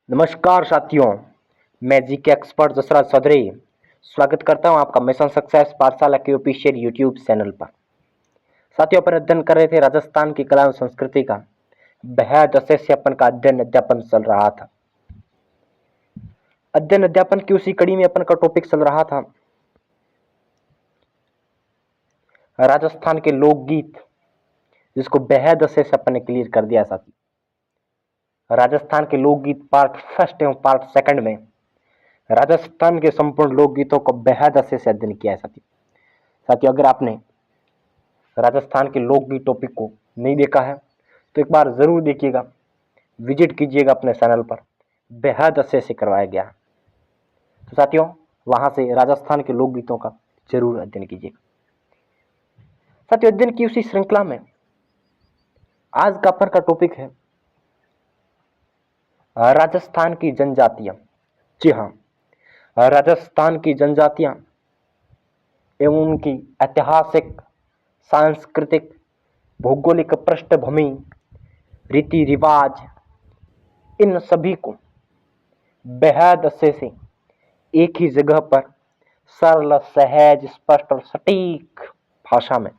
नमस्कार साथियों, मैं जीके एक्सपर्ट जसराज चौधरी स्वागत करता हूं आपका मिशन सक्सेस पाठशाला के ऑफिशियल यूट्यूब चैनल पर। साथियों, अपन अध्ययन कर रहे थे राजस्थान की कला और संस्कृति का। बेहद अच्छे से अपन का अध्ययन अध्यापन चल रहा था। अध्ययन अध्यापन की उसी कड़ी में अपन का टॉपिक चल रहा था राजस्थान के लोकगीत, जिसको बेहद अच्छे से अपन ने क्लियर कर दिया। साथी, राजस्थान के लोकगीत पार्ट फर्स्ट एवं पार्ट सेकंड में राजस्थान के संपूर्ण लोकगीतों को बेहद अच्छे से अध्ययन किया है। साथियों, अगर आपने राजस्थान के लोकगीत टॉपिक को नहीं देखा है तो एक बार जरूर देखिएगा, विजिट कीजिएगा अपने चैनल पर, बेहद अच्छे से करवाया गया है। तो साथियों, वहां से राजस्थान के लोकगीतों का जरूर अध्ययन कीजिएगा। साथियों, अध्ययन की उसी श्रृंखला में आज का अपन का टॉपिक है राजस्थान की जनजातियां। जी हाँ, राजस्थान की जनजातियां एवं उनकी ऐतिहासिक, सांस्कृतिक, भौगोलिक पृष्ठभूमि, रीति रिवाज, इन सभी को बेहद अच्छे से एक ही जगह पर सरल, सहज, स्पष्ट और सटीक भाषा में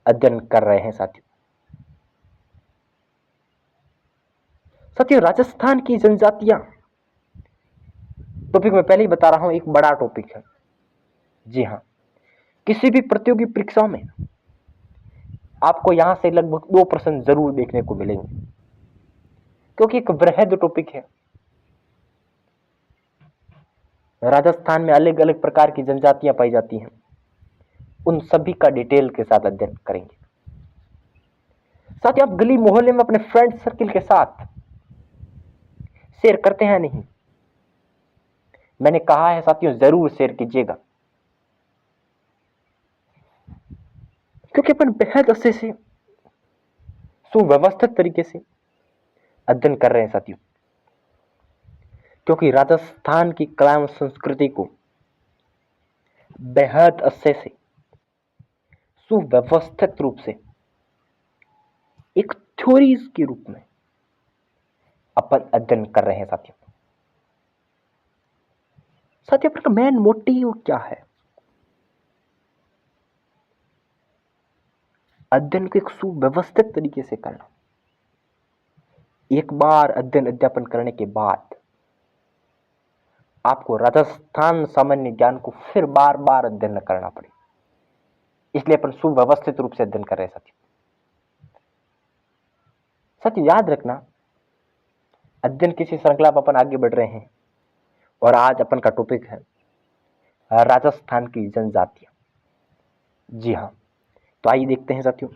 अध्ययन कर रहे हैं। साथियों, राजस्थान की जनजातियां टॉपिक में पहले ही बता रहा हूं, एक बड़ा टॉपिक है। जी हाँ, किसी भी प्रतियोगी परीक्षाओं में आपको यहां से लगभग 2 प्रश्न जरूर देखने को मिलेंगे, क्योंकि एक वृहद टॉपिक है। राजस्थान में अलग अलग प्रकार की जनजातियां पाई जाती हैं, उन सभी का डिटेल के साथ अध्ययन करेंगे। साथ ही आप गली मोहल्ले में अपने फ्रेंड सर्किल के साथ शेयर करते हैं नहीं? मैंने कहा है साथियों, जरूर शेयर कीजिएगा, क्योंकि अपन बेहद अच्छे से सुव्यवस्थित तरीके से अध्ययन कर रहे हैं साथियों। क्योंकि राजस्थान की कला एवं संस्कृति को बेहद अच्छे से सुव्यवस्थित रूप से एक थ्योरीज के रूप में अपन अध्ययन कर रहे हैं साथियों। साथियों, अपन का मेन मोटिव क्या है? अध्ययन को एक सुव्यवस्थित तरीके से करना। एक बार अध्ययन अध्यापन करने के बाद आपको राजस्थान सामान्य ज्ञान को फिर बार बार अध्ययन न करना पड़े, इसलिए अपन सुव्यवस्थित रूप से अध्ययन कर रहे हैं साथियों। साथियों, याद रखना, अध्ययन किसी श्रृंखला पर अपन आगे बढ़ रहे हैं और आज अपन का टॉपिक है राजस्थान की जनजातियां। जी हाँ, तो आइए देखते हैं साथियों।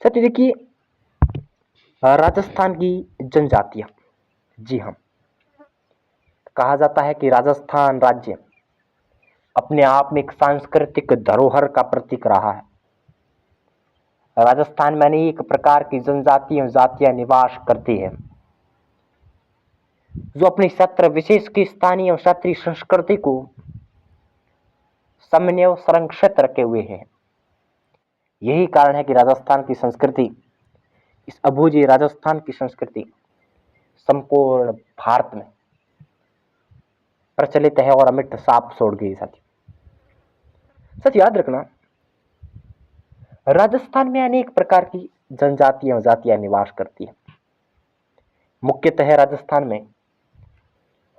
साथियों देखिए, राजस्थान की जनजातियां। जी हाँ, कहा जाता है कि राजस्थान राज्य अपने आप में एक सांस्कृतिक धरोहर का प्रतीक रहा है। राजस्थान में अनेक प्रकार की जनजातियां जातियां निवास करती है, जो अपनी क्षेत्र विशेष की स्थानीय और क्षेत्रीय संस्कृति को समन्वय संरक्षित रखे हुए हैं। यही कारण है कि राजस्थान की संस्कृति, इस अबूझी राजस्थान की संस्कृति संपूर्ण भारत में प्रचलित है और अमिट साप छोड़ गई। साथी याद रखना, राजस्थान में अनेक प्रकार की जनजातियां और जातियां निवास करती हैं। मुख्यतः राजस्थान में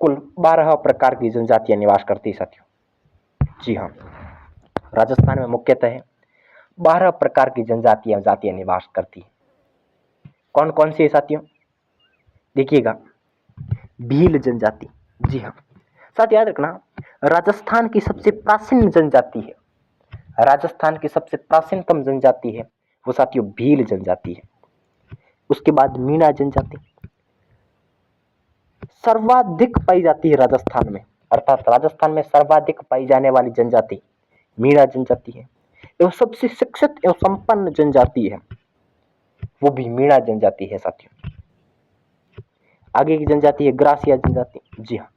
कुल 12 प्रकार की जनजातियां निवास करती है साथियों। जी हाँ, राजस्थान में मुख्यतः 12 प्रकार की जनजातियां जातियां निवास करती है। कौन कौन सी है साथियों? देखिएगा, भील जनजाति। जी हाँ साथ याद रखना, राजस्थान की सबसे प्राचीन जनजाति है, राजस्थान की सबसे प्राचीनतम जनजाति है वो साथियों भील जनजाति है। उसके बाद मीणा जनजाति सर्वाधिक पाई जाती है राजस्थान में, अर्थात राजस्थान में सर्वाधिक पाई जाने वाली जनजाति मीणा जनजाति है। एवं सबसे शिक्षित एवं संपन्न जनजाति है वो भी मीणा जनजाति है साथियों। आगे की जनजाति है ग्रासिया जनजाति। जी हाँ,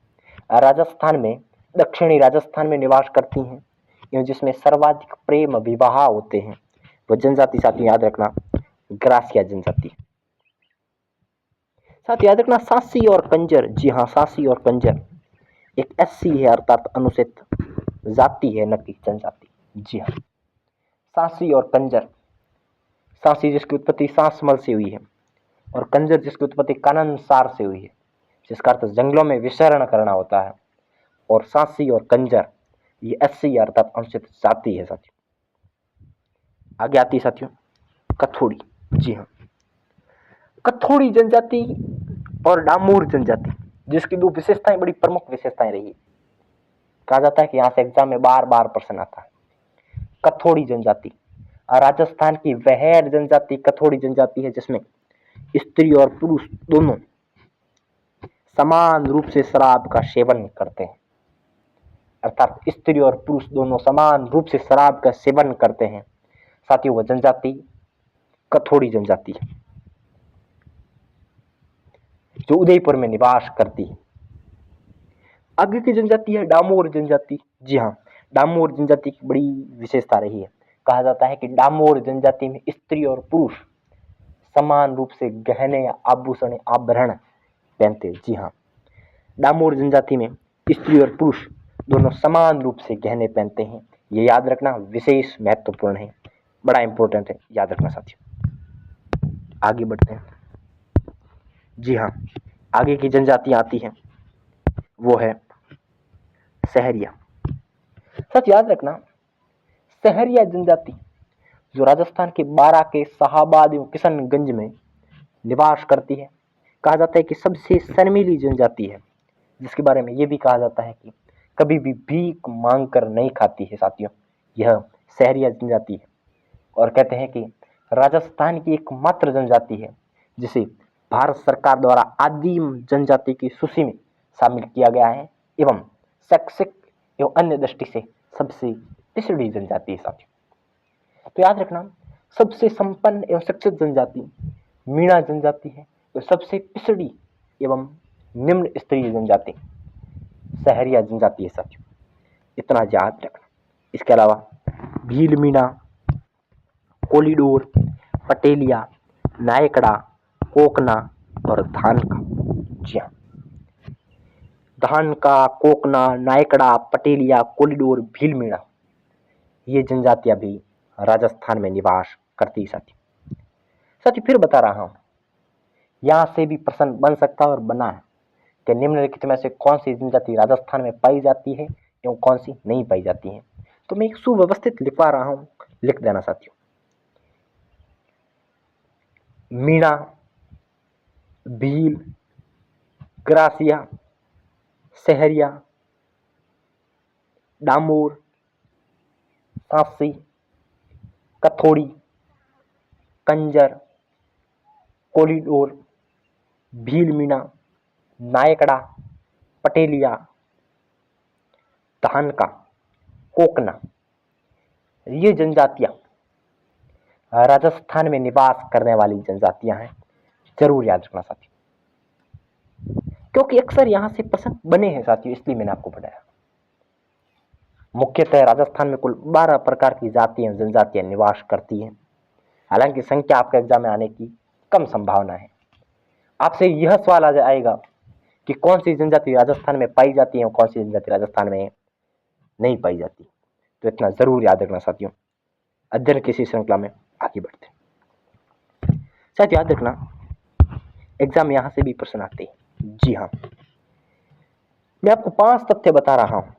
राजस्थान में, दक्षिणी राजस्थान में निवास करती हैं एवं जिसमें सर्वाधिक प्रेम विवाह होते हैं वो जनजाति साथियों याद रखना ग्रासिया जनजाति। साथ याद रखना सांसी और कंजर, जी हाँ सांसी और कंजर एक एससी है अर्थात अनुसूचित जाति है न कि जनजाति। जी हाँ सांसी और कंजर, सांसी जिसकी उत्पत्ति सांसमल से हुई है और कंजर जिसकी उत्पत्ति काननसार से हुई है, जिसका अर्थ जंगलों में विचरण करना होता है। और सांसी और कंजर ये एससी अर्थात अनुसूचित जाति है साथियों। आगे आती है साथियों कथोड़ी। जी हाँ कथोड़ी जनजाति और डामूर जनजाति, जिसकी दो विशेषताएं बड़ी प्रमुख विशेषताएं रही है। कहा जाता है कि यहां से एग्जाम में बार बार प्रश्न आता है। कथोड़ी जनजाति राजस्थान की वह जनजाति कथोड़ी जनजाति है जिसमें स्त्री और पुरुष दोनों समान रूप से शराब का सेवन करते हैं, अर्थात स्त्री और पुरुष दोनों समान रूप से शराब का सेवन करते हैं। साथियों वह जनजाति कथोड़ी जनजाति है जो उदयपुर में निवास करती है। आगे की जनजाति है डामोर जनजाति। जी हाँ डामोर जनजाति की बड़ी विशेषता रही है। कहा जाता है कि डामोर जनजाति में स्त्री और पुरुष समान रूप से गहने आभूषण आभरण पहनते हैं। जी हाँ डामोर जनजाति में स्त्री और पुरुष दोनों समान रूप से गहने पहनते हैं। ये याद रखना विशेष महत्वपूर्ण है, बड़ा इंपॉर्टेंट है, याद रखना साथियों। आगे बढ़ते हैं। जी हाँ आगे की जनजातियां आती हैं वो है सहरिया। सच याद रखना सहरिया जनजाति जो राजस्थान के बारां के शाहाबाद एवं किशनगंज में निवास करती है। कहा जाता है कि सबसे शर्मीली जनजाति है, जिसके बारे में यह भी कहा जाता है कि कभी भी भीख मांग कर नहीं खाती है साथियों, यह सहरिया जनजाति है। और कहते हैं कि राजस्थान की एकमात्र जनजाति है जिसे भारत सरकार द्वारा आदिम जनजाति की सूची में शामिल किया गया है एवं शैक्षिक एवं अन्य दृष्टि से सबसे पिछड़ी जनजाति है साथियों। तो याद रखना सबसे संपन्न एवं शिक्षित जनजाति मीणा जनजाति है, तो सबसे पिछड़ी एवं निम्न स्तरीय जनजाति सहरिया जनजाति है साथियों, इतना याद रखना। इसके अलावा भील मीणा, कोलिडोर, पटेलिया, नायकड़ा, कोकना और धान का। जी हाँ धान का, कोकना, नायकड़ा, पटेलिया, कोलिडोर, भील मीणा ये जनजातियां भी राजस्थान में निवास करती साथी। फिर बता रहा हूं यहां से भी प्रश्न बन सकता है और बना है कि निम्नलिखित में से कौन सी जनजाति राजस्थान में पाई जाती है एवं कौन सी नहीं पाई जाती है। तो मैं एक सुव्यवस्थित लिखवा रहा हूं, लिख देना साथियों। मीणा, भील, ग्रासिया, सहरिया, डामोर, सांसी, कथोड़ी, कंजर, कोलिडोर, भील मीणा, नायकड़ा, पटेलिया, धानका, कोकना ये जनजातियां राजस्थान में निवास करने वाली जनजातियां हैं, जरूर याद रखना साथियों, क्योंकि अक्सर यहां से प्रश्न बने हैं साथियों, इसलिए मैंने आपको बताया। मुख्यतः राजस्थान में कुल 12 प्रकार की जातियां जनजातियां निवास करती हैं। हालांकि संख्या आपके एग्जाम में आने की कम संभावना है। आपसे यह सवाल आ जाएगा कि कौन सी जनजाति राजस्थान में पाई जाती है और कौन सी जनजाति राजस्थान में नहीं पाई जाती, तो इतना जरूर याद रखना साथियों। अध्ययन की इसी श्रृंखला में आगे बढ़ते हैं। शायद याद रखना एग्जाम यहां से भी प्रश्न आते हैं। जी हाँ मैं आपको 5 तथ्य बता रहा हूं,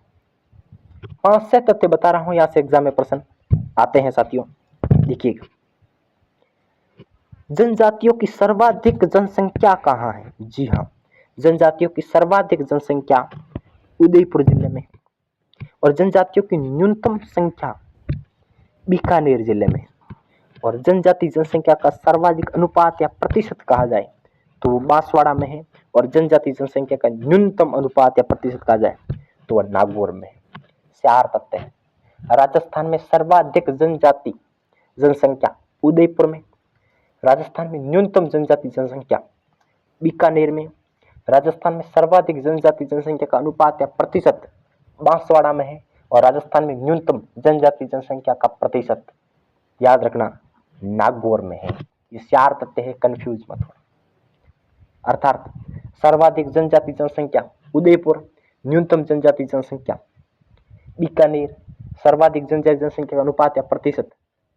5 से तथ्य बता रहा हूं, यहां से एग्जाम में प्रश्न आते हैं साथियों। देखिएगा जनजातियों की सर्वाधिक जनसंख्या कहां है। जी हाँ जनजातियों की सर्वाधिक जनसंख्या उदयपुर जिले में और जनजातियों की न्यूनतम संख्या बीकानेर जिले में। और जनजाति जनसंख्या का सर्वाधिक अनुपात या प्रतिशत कहा जाए तो वो बांसवाड़ा में है, और जनजाति जनसंख्या का न्यूनतम अनुपात या प्रतिशत कहा जाए तो वह नागौर में है। 4 तथ्य है। राजस्थान में सर्वाधिक जनजाति जनसंख्या उदयपुर में, राजस्थान में न्यूनतम जनजाति जनसंख्या बीकानेर में, राजस्थान में सर्वाधिक जनजाति जनसंख्या का अनुपात या प्रतिशत बांसवाड़ा में है, और राजस्थान में न्यूनतम जनजाति जनसंख्या का प्रतिशत याद रखना नागौर में है। ये 4 तथ्य है, कंफ्यूज मत हो। अर्थात सर्वाधिक जनजाति जनसंख्या उदयपुर, न्यूनतम जनजाति जनसंख्या बीकानेर, सर्वाधिक जनजाति जनसंख्या का अनुपात या प्रतिशत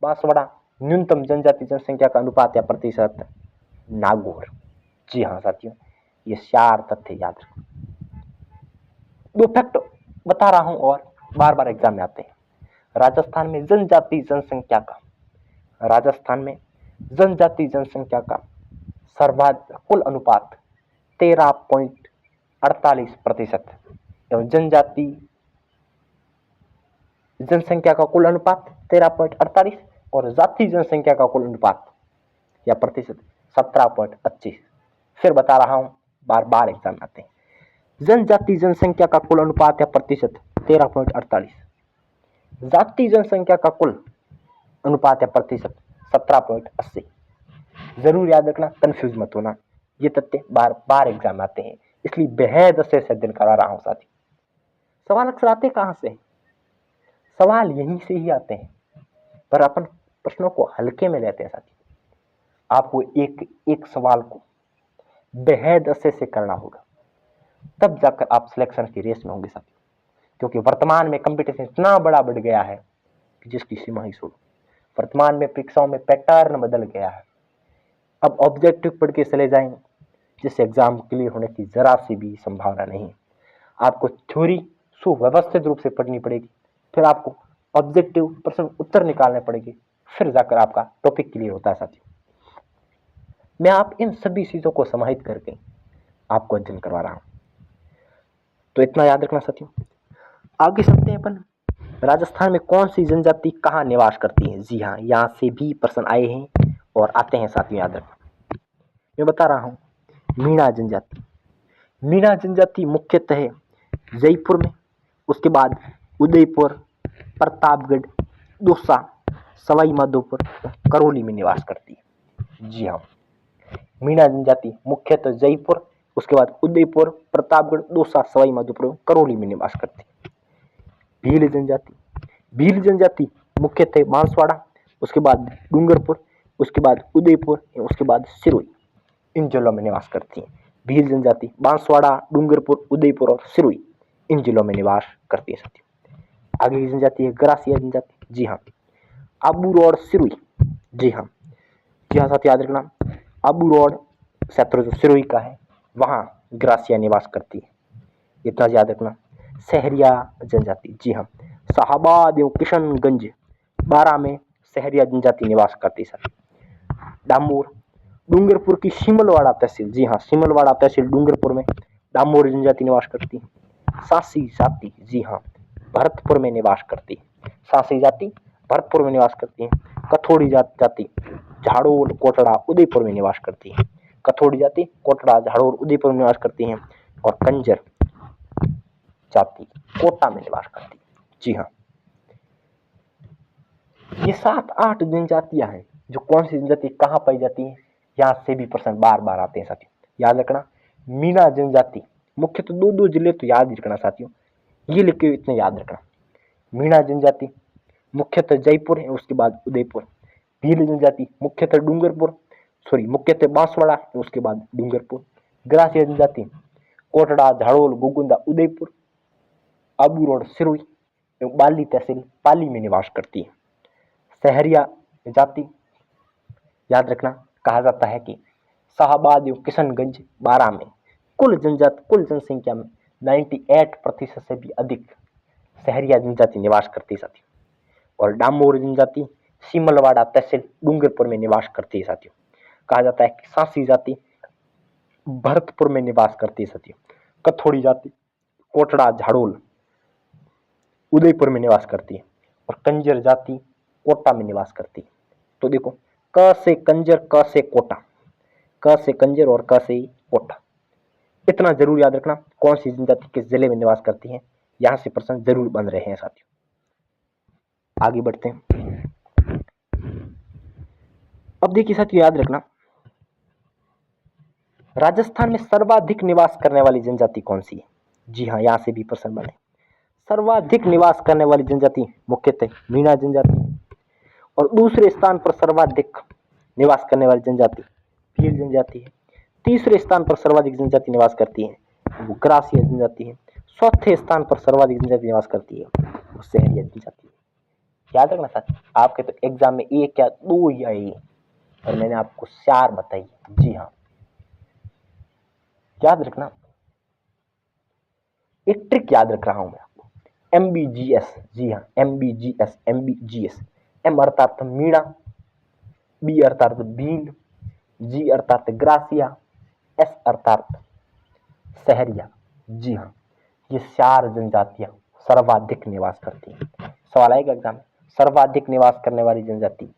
बांसवाड़ा, न्यूनतम जनजाति जनसंख्या का अनुपात या प्रतिशत नागौर। जी हाँ साथियों, ये 4 तथ्य याद रखें। 2 फैक्ट बता रहा हूं और बार बार एग्जाम में आते हैं। राजस्थान में जनजाति जनसंख्या का सर्वाधिक कुल अनुपात 13.48% एवं जनजाति जनसंख्या का कुल अनुपात 13.48 और जाति जनसंख्या का कुल अनुपात या प्रतिशत 17.25। फिर बता रहा हूं, बार बार एग्जाम में आते हैं। जनजाति जनसंख्या का कुल अनुपात या प्रतिशत 13.48, जाति जनसंख्या का कुल अनुपात या प्रतिशत 17.80। जरूर याद रखना, कंफ्यूज मत होना, ये तथ्य बार बार एग्जाम में आते हैं, इसलिए बेहद अच्छे से अध्ययन करा रहा हूं साथी। सवाल अक्सर आते कहां से? सवाल यहीं से ही आते हैं, पर अपन प्रश्नों को हल्के में लेते हैं साथी। आपको एक एक सवाल को बेहद अच्छे से करना होगा, तब जाकर आप सिलेक्शन की रेस में होंगे साथी। क्योंकि वर्तमान में कंपटीशन इतना बड़ा बढ़ गया है कि जिसकी सीमा ही छोड़ो। वर्तमान में परीक्षाओं में पैटर्न बदल गया है। अब ऑब्जेक्टिव पढ़ के चले जाएंगे, जिससे एग्जाम क्लियर होने की जरा सी भी संभावना नहीं। आपको थ्योरी सुव्यवस्थित रूप से पढ़नी पड़ेगी, फिर आपको ऑब्जेक्टिव प्रश्न उत्तर निकालने पड़ेंगे, फिर जाकर आपका टॉपिक क्लियर होता है साथियों। मैं आप इन सभी चीजों को समाहित करके आपको अध्ययन करवा रहा हूं, तो इतना याद रखना साथियों। आगे चलते हैं अपन। राजस्थान में कौन सी जनजाति कहाँ निवास करती है? जी हाँ, यहाँ से भी प्रश्न आए हैं और आते हैं साथियों, याद रखना। मैं बता रहा हूँ, मीणा जनजाति। मीणा जनजाति मुख्यतः जयपुर में, उसके बाद उदयपुर, प्रतापगढ़, दौसा, सवाई माधोपुर, करौली में निवास करती है। जी हाँ, मीणा जनजाति मुख्यतः जयपुर, उसके बाद उदयपुर, प्रतापगढ़, दौसा, सवाई माधोपुर, करौली में निवास करती है। भील जनजाति। भील जनजाति मुख्यतः बांसवाड़ा, उसके बाद डूंगरपुर, उसके बाद उदयपुर, उसके बाद सिरोही, इन जिलों में निवास करती है। भील जनजाति बांसवाड़ा, डूंगरपुर, उदयपुर और सिरोही, इन जिलों में निवास करती है साथियों। आगे की जनजाति है ग्रासिया जनजाति। जी हाँ, आबू रोड, सिरोही। जी हाँ साथियों, याद रखना, आबू रोड क्षेत्र जो सिरोही का है, वहां ग्रासिया निवास करती है, इतना याद रखना। सहरिया जनजाति। जी हाँ, शाहबाद एवं किशनगंज, बारा में सहरिया जनजाति निवास करती है। डामोर, डूंगरपुर की सिमलवाड़ा तहसील। जी हाँ, सिमलवाड़ा तहसील डूंगरपुर में डामोर जनजाति निवास करती है। सासी जाति। जी हाँ, भरतपुर में निवास करती है। सासी जाति भरतपुर में निवास करती है। कथोड़ी जाति झाड़ोल, कोटड़ा, उदयपुर में निवास करती है। कथोड़ी जाति कोटड़ा, झाड़ोल, उदयपुर में निवास करती है। और कंजर जाति कोटा में निवास करती है। जी हाँ, ये 7-8 जनजातियां हैं। जो कौन सी जनजाति कहाँ पाई जाती है, यहाँ से भी प्रश्न बार बार आते हैं साथियों, याद रखना। मीणा जनजाति मुख्यतः 2-2 जिले तो याद ही रखना साथियों, ये लिख के इतने याद रखना। मीणा जनजाति मुख्यतः जयपुर है, उसके बाद उदयपुर। भील जनजाति मुख्यतः मुख्यतः बांसवाड़ा, उसके बाद डूंगरपुर। ग्रासिया जनजाति कोटड़ा, झाड़ोल, गोगुंदा, उदयपुर, आबू रोड, सिरोही एवं बाली तहसील पाली में निवास करती है। सहरिया जाति याद रखना, कहा जाता है कि शाहबाद एवं किशनगंज, बारा में कुल जनसंख्या में 98% से भी अधिक सहरिया जनजाति निवास करती है साथियों। और डामोर जनजाति सिमलवाड़ा तहसील डूंगरपुर में निवास करती है साथियों। कहा जाता है कि सासी जाति भरतपुर में निवास करती है साथियों। कथोड़ी जाति कोटड़ा, झाड़ोल, उदयपुर में निवास करती है। और कंजर जाति कोटा में निवास करती है। तो देखो, क से कंजर, क से कोटा, क से कंजर और क से कोटा, इतना जरूर याद रखना। कौन सी जनजाति किस जिले में निवास करती है, यहां से प्रश्न जरूर बन रहे हैं साथियों। आगे बढ़ते हैं। अब देखिए साथियों, याद रखना, राजस्थान में सर्वाधिक निवास करने वाली जनजाति कौन सी है? जी हाँ, यहां से भी प्रश्न बने। सर्वाधिक निवास करने वाली जनजाति मुख्यतः मीणा जनजाति, और दूसरे स्थान पर सर्वाधिक निवास करने वाली जनजाति भील जनजाति है। तीसरे स्थान पर सर्वाधिक जनजाति निवास करती है वो ग्रासीय जनजाति है। चौथे स्थान पर सर्वाधिक जनजाति निवास करती है वो सहरिया जनजाति है। याद रखना साथ, आपके तो एग्जाम में एक या दो ही आई और मैंने आपको 4 बताई। जी हाँ, याद रखना। एक ट्रिक याद रख रहा हूं मैं आपको, MBGS। जी हाँ, MBGS। M अर्थात मीणा, B अर्थात भील, G अर्थात ग्रासिया, S अर्थात सहरिया। जी हाँ, ये 4 जनजातियां सर्वाधिक निवास करती हैं। सवाल आएगा एग्जाम में, सर्वाधिक निवास करने वाली जनजाति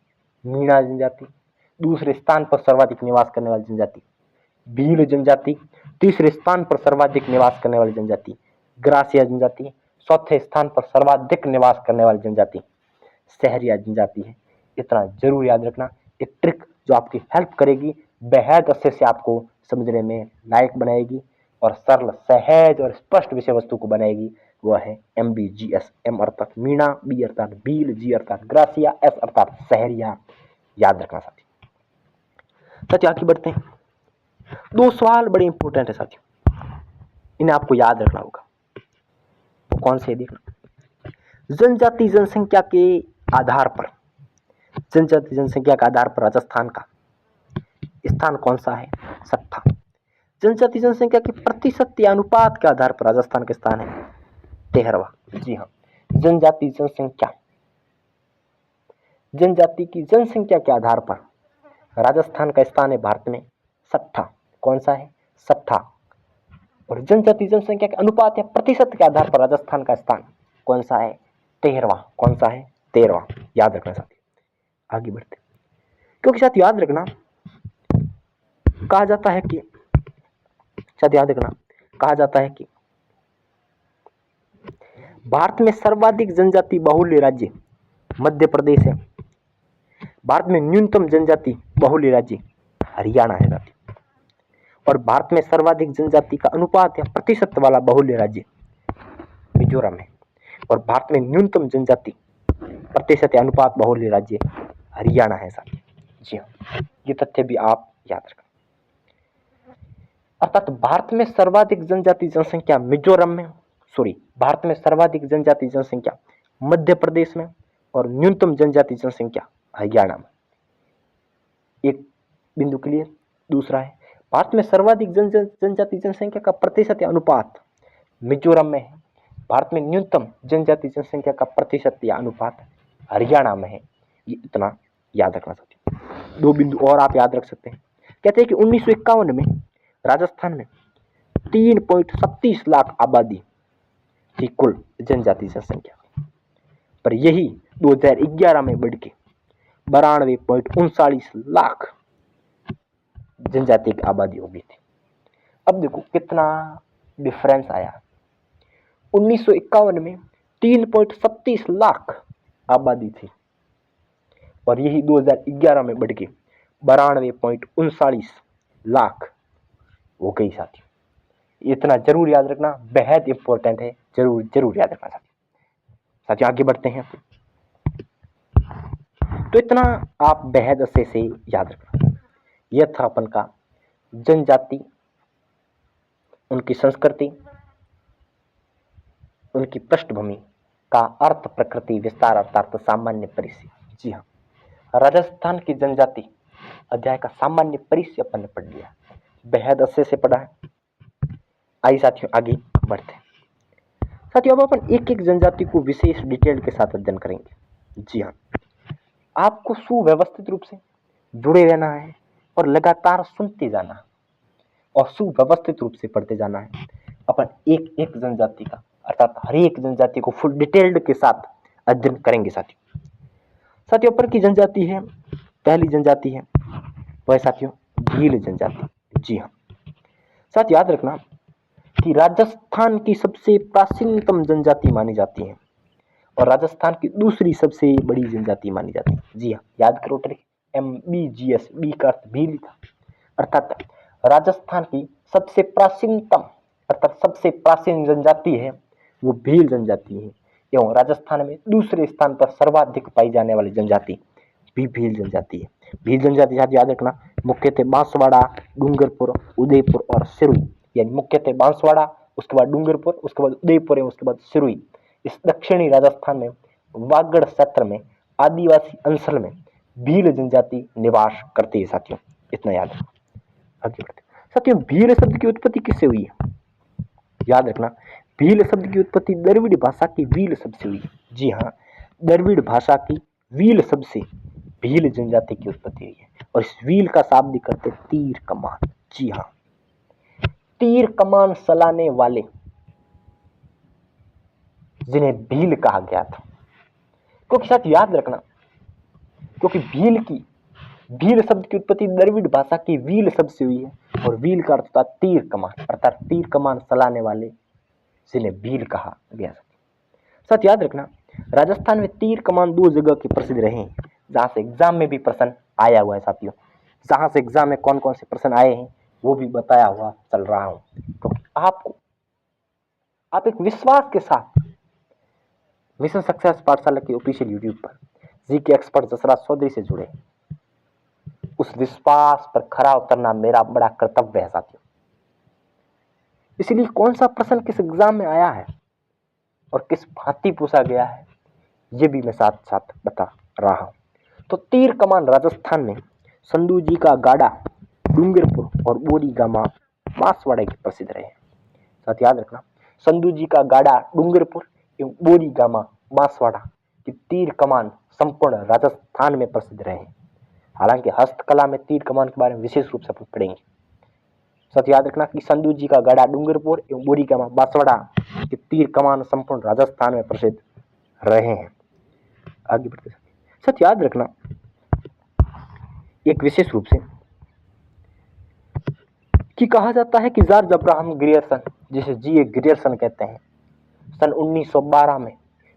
मीणा जनजाति, दूसरे स्थान पर सर्वाधिक निवास करने वाली जनजाति भील जनजाति, तीसरे स्थान पर सर्वाधिक निवास करने वाली जनजाति ग्रासिया जनजाति, चौथे स्थान पर सर्वाधिक निवास करने वाली जनजाति सहरिया जनजाति है। इतना जरूर याद रखना, एक ट्रिक जो आपकी हेल्प करेगी, बेहद अच्छे से आपको समझने में लायक बनाएगी और सरल, सहज और स्पष्ट विषय वस्तु को बनाएगी। वह है MBGS। M अर्थात मीणा, B अर्थात भील, G अर्थात ग्रासिया, S अर्थात सहरिया। याद रखना साथियों आगे बढ़ते हैं। 2 सवाल बड़े इंपॉर्टेंट है साथियों, इन्हें आपको याद रखना होगा। तो कौन से देखना, जनजाति जनसंख्या के आधार पर, जनजाति जनसंख्या के आधार पर राजस्थान का स्थान कौन सा है? 6वां। जनजाति जनसंख्या के प्रतिशत या अनुपात के आधार पर राजस्थान का स्थान है 13वां। जी हाँ, जनजाति की जनसंख्या के आधार पर राजस्थान का स्थान है भारत में 6वां। कौन सा है? 6वां। और जनजाति जनसंख्या के अनुपात या प्रतिशत के आधार पर राजस्थान का स्थान कौन सा है? 13वां। कौन सा है? 13वां। याद रखना साथियों, आगे बढ़ते। क्योंकि साथियों याद रखना, कहा जाता है कि भारत में सर्वाधिक जनजाति बहुल्य राज्य मध्य प्रदेश है। भारत में न्यूनतम जनजाति बहुल्य राज्य हरियाणा है साथियों। और भारत में सर्वाधिक जनजाति का अनुपात या प्रतिशत वाला बहुल्य राज्य मिजोरम है। और भारत में न्यूनतम जनजाति प्रतिशत या अनुपात बहुल्य राज्य हरियाणा है साथियों। जी हाँ, ये तथ्य भी आप याद रखना। अर्थात भारत में सर्वाधिक जनजाति जनसंख्या भारत में सर्वाधिक जनजाति जनसंख्या मध्य प्रदेश में और न्यूनतम जनजाति जनसंख्या हरियाणा में। एक बिंदु क्लियर। दूसरा है, भारत में सर्वाधिक जनजाति जनसंख्या का प्रतिशत या अनुपात मिजोरम में है। भारत में न्यूनतम जनजाति जनसंख्या का प्रतिशत या अनुपात हरियाणा में है। ये इतना याद रखना साथियों। 2 बिंदु और आप याद रख सकते हैं। कहते हैं कि 1951 में राजस्थान में 3.37 लाख आबादी थी कुल जनजाति जनसंख्या, पर यही 2011 में बढ़ के 92.39 लाख जनजाति की आबादी हो गई थी। अब देखो कितना डिफरेंस आया। 1951 में 3.37 लाख आबादी थी और यही 2011 में बढ़ के 92.39 लाख हो गई साथियों। इतना जरूर याद रखना, बेहद इंपॉर्टेंट है, जरूर याद रखना साथियों। आगे बढ़ते हैं। तो इतना आप बेहद अच्छे से याद रखना। यह था अपन का जनजाति, उनकी संस्कृति, उनकी पृष्ठभूमि का अर्थ, प्रकृति, विस्तार अर्थात सामान्य परिचय। जी हाँ, राजस्थान की जनजाति अध्याय का सामान्य परिचय अपन ने पढ़ लिया, बेहद अच्छे से पढ़ा है। आइए साथियों आगे बढ़ते हैं। साथियों अब अपन एक एक जनजाति को विशेष डिटेल के साथ अध्ययन करेंगे। जी हाँ, आपको सुव्यवस्थित रूप से जुड़े रहना है और लगातार सुनते जाना और सुव्यवस्थित रूप से पढ़ते जाना है। अपन एक एक जनजाति का अर्थात हर एक जनजाति को फुल डिटेल्ड के साथ अध्ययन करेंगे साथियों। ऊपर की जनजाति है, पहली जनजाति है वह साथियों भील जनजाति। जी हाँ साथ याद रखना कि राजस्थान की सबसे प्राचीनतम जनजाति मानी जाती है और राजस्थान की दूसरी सबसे बड़ी जनजाति मानी जाती है। जी हाँ, याद करो ट्रिक, MBGS, बी का अर्थ भील था, अर्थात राजस्थान की सबसे प्राचीनतम अर्थात सबसे प्राचीन जनजाति है वो भील जनजाति है। एवं राजस्थान में दूसरे स्थान पर सर्वाधिक पाई जाने वाली जनजाति भी भील जनजाति है। भील जनजाति याद रखना मुख्यतः बांसवाड़ा, डूंगरपुर, उदयपुर और सिरोही। यानी मुख्यतः बांसवाड़ा, उसके बाद डूंगरपुर, उसके बाद उदयपुर है, उसके बाद सिरोही। इस दक्षिणी राजस्थान में वागड़ क्षेत्र में आदिवासी अंचल में भील जनजाति निवास करती है साथियों, इतना याद रखना। आगे बढ़ते साथियों, भील शब्द की उत्पत्ति किससे हुई है? याद रखना, भील शब्द की उत्पत्ति द्रविड़ भाषा की वील शब्द से हुई है। जी हाँ, द्रविड़ भाषा की वील शब्द से भील जनजाति की उत्पत्ति हुई है। और इस वील का शाब्दिक अर्थ है तीर कमान। जी हाँ, तीर कमान चलाने वाले जिन्हें भील कहा गया था। क्योंकि साथ याद रखना, क्योंकि भील शब्द की उत्पत्ति द्रविड़ भाषा की वील शब्द से हुई है और वील का अर्थ था तीर कमान, अर्थात तीर कमान चलाने वाले जिन्हें भील कहा गया। साथ याद रखना, राजस्थान में तीर कमान दो जगह के प्रसिद्ध रहे हैं जहां से एग्जाम में भी प्रश्न आया हुआ है साथियों। जहां से एग्जाम में कौन कौन से प्रश्न आए हैं वो भी बताया हुआ चल रहा हूं। तो आप एक विश्वास के साथ मिशन सक्सेस पाठशाला के ऑफिशियल यूट्यूब पर जीके एक्सपर्ट जसराज चौधरी से जुड़े। उस विश्वास पर खरा उतरना मेरा बड़ा कर्तव्य है साथियों। इसलिए कौन सा प्रश्न किस एग्जाम में आया है और किस भांति पूछा गया है ये भी मैं साथ साथ बता रहा हूं। तो तीर कमान राजस्थान में संधू जी का गाड़ा, डूंगरपुर और बोरी गामा बांसवाड़ा के प्रसिद्ध रहे। साथ याद रखना, संधू जी का गाड़ा, डूंगरपुर एवं बोरी गामा बांसवाड़ा की तीर कमान संपूर्ण राजस्थान में प्रसिद्ध रहे। हालांकि हस्तकला में तीर कमान के बारे में विशेष रूप से पढ़ेंगे। साथ याद रखना कि संधू जी का गाड़ा, डूंगरपुर एवं बोरी गामा बांसवाड़ा की तीर कमान संपूर्ण राजस्थान में प्रसिद्ध रहे हैं। आगे बढ़ते साथ याद रखना, एक विशेष रूप से कि कहा जाता है कि जॉर्ज अब्राहम ग्रियर्सन, जिसे जी.ए. ग्रियर्सन कहते हैं, सन 1912 में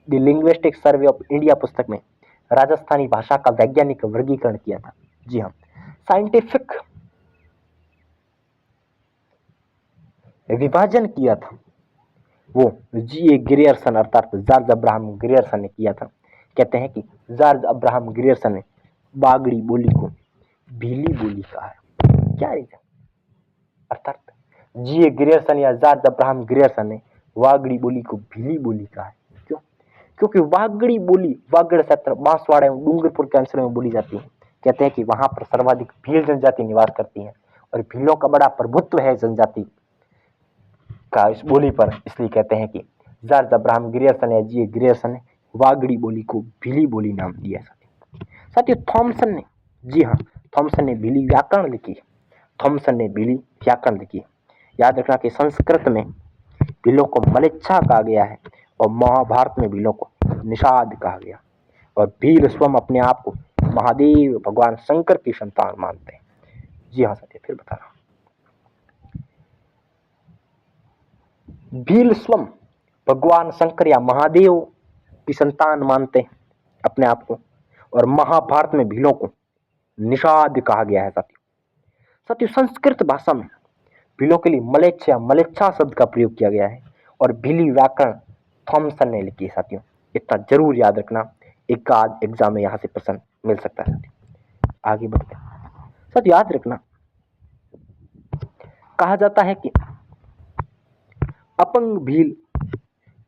the linguistic survey of India पुस्तक में राजस्थानी भाषा का वैज्ञानिक वर्गीकरण किया था। जी हाँ, साइंटिफिक विभाजन किया था वो जी.ए. ग्रियर्सन अर्थात जॉर्ज अब्राहम ग्रियर्सन ने किया था। कहते हैं कि जॉर्ज अब्राहम ग्रियर्सन ने बागड़ी बोली को भीली बोली कहा है। क्या रीजन? अर्थात जी.ए. ग्रियर्सन या जॉर्ज अब्राहम ग्रियर्सन ने वागड़ी बोली को भीली बोली कहा है। क्यों? क्योंकि वागड़ी बोली वागड़ क्षेत्र, बांसवाड़ा एवं डूंगरपुर के अंचल में बोली जाती है। कहते हैं कि वहां पर सर्वाधिक भील जनजाति निवास करती है और भीलों का बड़ा प्रभुत्व है जनजाति का इस बोली पर। इसलिए कहते हैं कि जॉर्ज अब्राहम ग्रियर्सन या जी.ए. ग्रियर्सन ने वागड़ी बोली को भीली बोली नाम दिया। साथियों, थॉमसन ने, जी हाँ, थॉमसन ने भीली व्याकरण लिखी। थॉमसन ने भीली व्याकरण लिखी। याद रखना कि संस्कृत में भीलों को मलेच्छा कहा गया है और महाभारत में भीलों को निषाद कहा गया। और भील स्वयं अपने आप को महादेव भगवान शंकर की संतान मानते हैं। जी हाँ साथियों, फिर बता रहा हूं, भील स्वयं भगवान शंकर या महादेव की संतान मानते हैं अपने आप को। और महाभारत में भीलों को निषाद कहा गया है साथियों। संस्कृत भाषा में भीलों के लिए मलेच्छा शब्द का प्रयोग किया गया है और भीली व्याकरण थॉमसन ने लिखी है साथियों। इतना जरूर याद रखना, एक आध एग्जाम में यहां से प्रश्न मिल सकता है साथियों। आगे बढ़ते हैं साथियों, याद रखना, कहा जाता है कि अपंग भील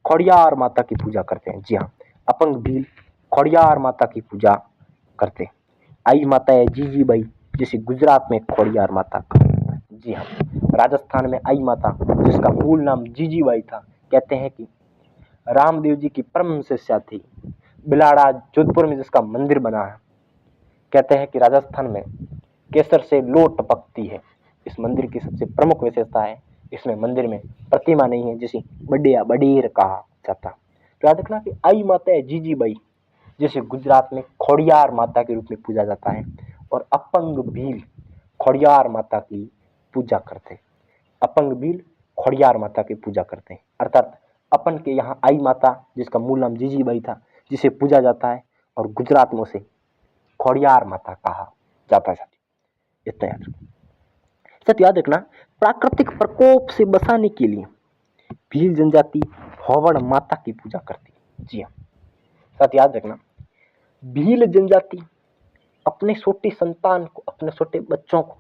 खड़ियार माता की पूजा करते हैं। जी हाँ, अपंग भील खड़ियार माता की पूजा करते हैं। आई माता है जीजीबाई, जिसे गुजरात में खड़ियार माता का। जी हाँ, राजस्थान में आई माता, जिसका मूल नाम जीजीबाई था, कहते हैं कि रामदेव जी की परम शिष्या थी। बिलाड़ा जोधपुर में जिसका मंदिर बना है, कहते हैं कि राजस्थान में केसर से लो टपकती है। इस मंदिर की सबसे प्रमुख विशेषता है इसमें मंदिर में प्रतिमा नहीं है जिसे बड़िया बडेर कहा जाता। तो याद रखना कि आई माता है जीजीबाई, जिसे गुजरात में खड़ियार माता के रूप में पूजा जाता है। और अपंग भील खड़ियार माता की पूजा करते हैं। अपंग भील खड़ियार माता की पूजा करते हैं, अर्थात अपन के यहाँ आई माता, जिसका मूल नाम जीजीबाई था, जिसे पूजा जाता है, और गुजरात में उसे खड़ियार माता कहा जाता है। इतना याद रखना। साथ याद रखना, प्राकृतिक प्रकोप से बचाने के लिए भील जनजाति हवड़ माता की पूजा करती है। जी हाँ, साथ याद रखना, भील जनजाति अपने छोटे संतान को, अपने छोटे बच्चों को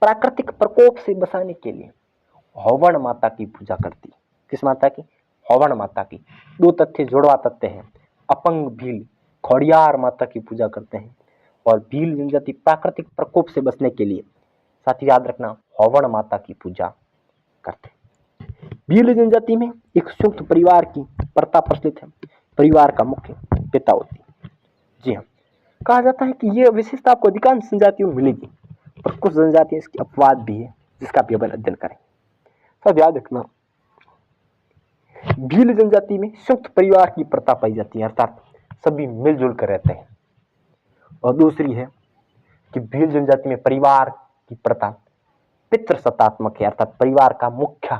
प्राकृतिक प्रकोप से बचाने के लिए हवन माता की पूजा करती। किस माता की? हवन माता की। दो तथ्य जुड़वा तथ्य हैं। अपंग भील खौड़ियार माता की पूजा करते हैं और भील जनजाति प्राकृतिक प्रकोप से बचने के लिए, साथ ही याद रखना, हवन माता की पूजा करते हैं। भील जनजाति में एक संयुक्त परिवार की प्रथा प्रचलित है। परिवार का मुख्य पिता होती है। जी हाँ, कहा जाता है कि यह विशेषता आपको अधिकांश जनजातियों में मिलेगी, पर कुछ जनजातियां इसकी अपवाद भी है, जिसका भी अपन अध्ययन करें। सब याद रखना, भील जनजाति में संयुक्त परिवार की प्रथा पाई जाती है, अर्थात सभी मिलजुल कर रहते हैं। और दूसरी है कि भील जनजाति में परिवार की प्रथा पितृसत्तात्मक है, अर्थात परिवार का मुख्य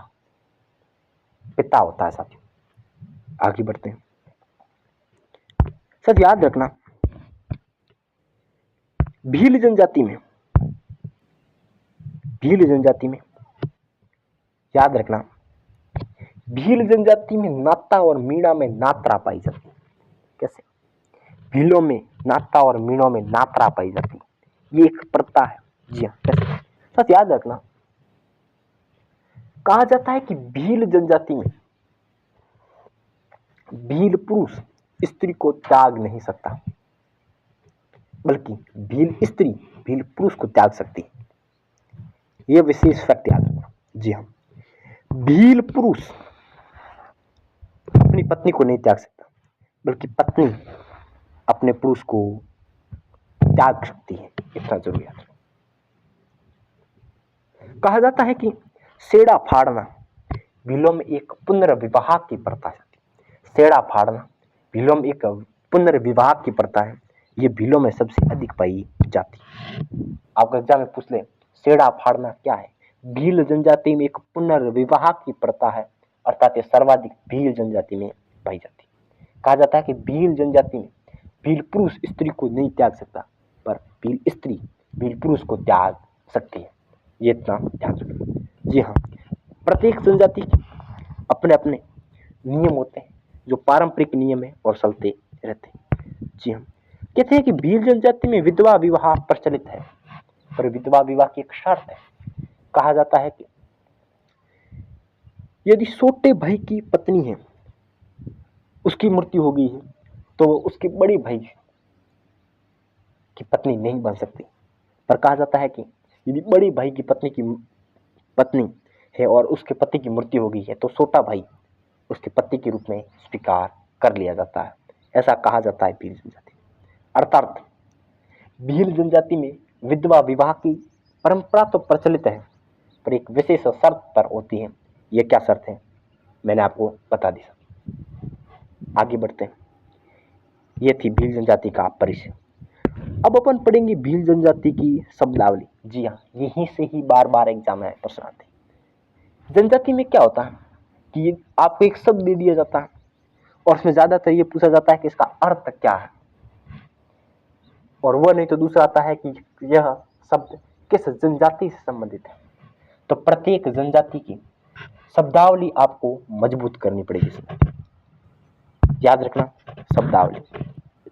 पिता होता है। साथियों आगे बढ़ते हैं। सर याद रखना, भील जनजाति में याद रखना, भील जनजाति में नाता और मीणा में नात्रा पाई जाती है। कैसे? भीलों में नाता और मीणों में नात्रा पाई जाती है, ये एक प्रथा है। जी हाँ, कैसे? सच याद रखना, कहा जाता है कि भील जनजाति में भील पुरुष स्त्री को त्याग नहीं सकता, बल्कि भील स्त्री भील पुरुष को त्याग सकती है। यह विशेष फैक्ट याद रखना। जी हाँ, भील पुरुष अपनी पत्नी को नहीं त्याग सकता, बल्कि पत्नी अपने पुरुष को त्याग सकती है। इतना जरूर याद रखना। कहा जाता है कि सेड़ा फाड़ना भीलों में एक पुनर्विवाह की प्रथा है। सेड़ा फाड़ना भीलों में एक पुनर्विवाह की प्रथा है। ये भीलों में सबसे अधिक पाई जाती है। आपको एग्जाम में पूछ ले, सेड़ा फाड़ना क्या है? भील जनजाति में एक पुनर्विवाह की प्रथा है, अर्थात ये सर्वाधिक भील जनजाति में पाई जाती है। कहा जाता है कि भील जनजाति में भील पुरुष स्त्री को नहीं त्याग सकता, पर भील स्त्री भील पुरुष को त्याग सकती है। ये इतना ध्यान रखना। जी हाँ, प्रत्येक जनजाति के अपने अपने नियम होते हैं, जो पारंपरिक नियम है और चलते रहते हैं। जी हाँ, कहते हैं कि भील जनजाति में विधवा विवाह प्रचलित है, पर विधवा विवाह की एक शर्त है। कहा जाता है कि यदि छोटे भाई की पत्नी है, उसकी मृत्यु हो गई है, तो उसके बड़े भाई की पत्नी नहीं बन सकती। पर कहा जाता है कि यदि बड़े भाई की पत्नी है और उसके पति की मृत्यु हो गई है, तो छोटा भाई उसके पति के रूप में स्वीकार कर लिया जाता है। ऐसा कहा जाता है भील जनजाति। अर्थात भील जनजाति में विधवा विवाह की परंपरा तो प्रचलित है, पर एक विशेष शर्त पर होती है। ये क्या शर्त है, मैंने आपको बता दी। आगे बढ़ते हैं। ये थी भील जनजाति का परिचय। अब अपन पढ़ेंगे भील जनजाति की शब्दावली। जी हाँ, यहीं से ही बार बार एग्जाम में प्रश्न आते हैं। जनजाति में क्या होता है कि आपको एक शब्द दे दिया जाता है और उसमें ज्यादातर ये पूछा जाता है कि इसका अर्थ क्या है, और वह नहीं तो दूसरा आता है कि यह शब्द किस जनजाति से संबंधित है। तो प्रत्येक जनजाति की शब्दावली आपको मजबूत करनी पड़ेगी। याद रखना शब्दावली।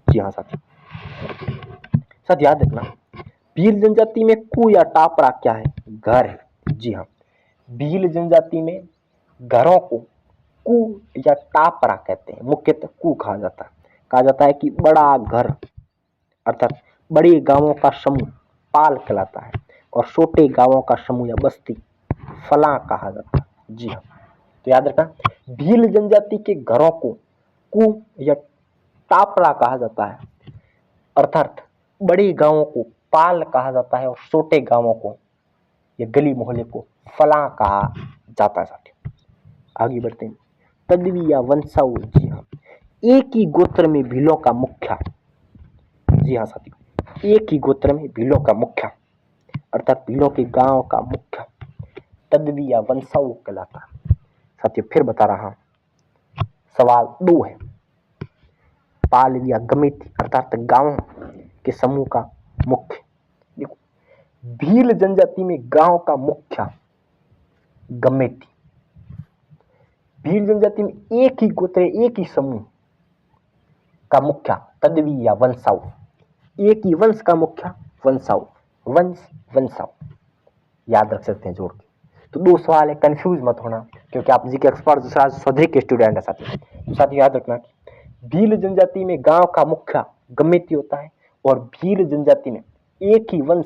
जी हाँ साथी, साथ याद रखना, भील जनजाति में कू या टापरा क्या है? घर है। जी हाँ, भील जनजाति में घरों को कू या टापरा कहते हैं। मुख्यतः कू कहा जाता है। कहा जाता है कि बड़ा घर अर्थात बड़े गांवों का समूह पाल कहलाता है, और छोटे गांवों का समूह या बस्ती फला कहा जाता है। जी हाँ, तो याद रखना, भील जनजाति के घरों को कू या टापरा कहा जाता है, अर्थात बड़े गांवों को पाल कहा जाता है और छोटे गांवों को या गली मोहल्ले को फला कहा जाता है। साथियों आगे बढ़ते हैं। तदवी या वंशावल। जी हाँ, एक ही गोत्र में भीलों का मुखिया। जी हाँ साथियों, एक ही गोत्र में भीलों का मुखिया अर्थात भीलों के गांव का मुखिया तदवी या वंशावल कहलाता है। साथियों फिर बता रहा हूं, सवाल 2 है। पाल या गमित अर्थात गांव के समूह का मुख्य। देखो, भील जनजाति में गांव का मुख्य गमेती। भील जनजाति में एक ही गोत्र एक ही समूह का मुख्य तदवी या वंशावल। एक ही वंश का मुखिया वंशाव, वंश वंशाव याद रख सकते हैं जोड़ के। तो 2 सवाल है, कंफ्यूज मत होना, क्योंकि आप जी के एक्सपर्ट दूसरा स्वधे के स्टूडेंट है साथियों। तो साथियों याद रखना भील जनजाति में गांव का मुखिया गमिती होता है और भील जनजाति में एक ही वंश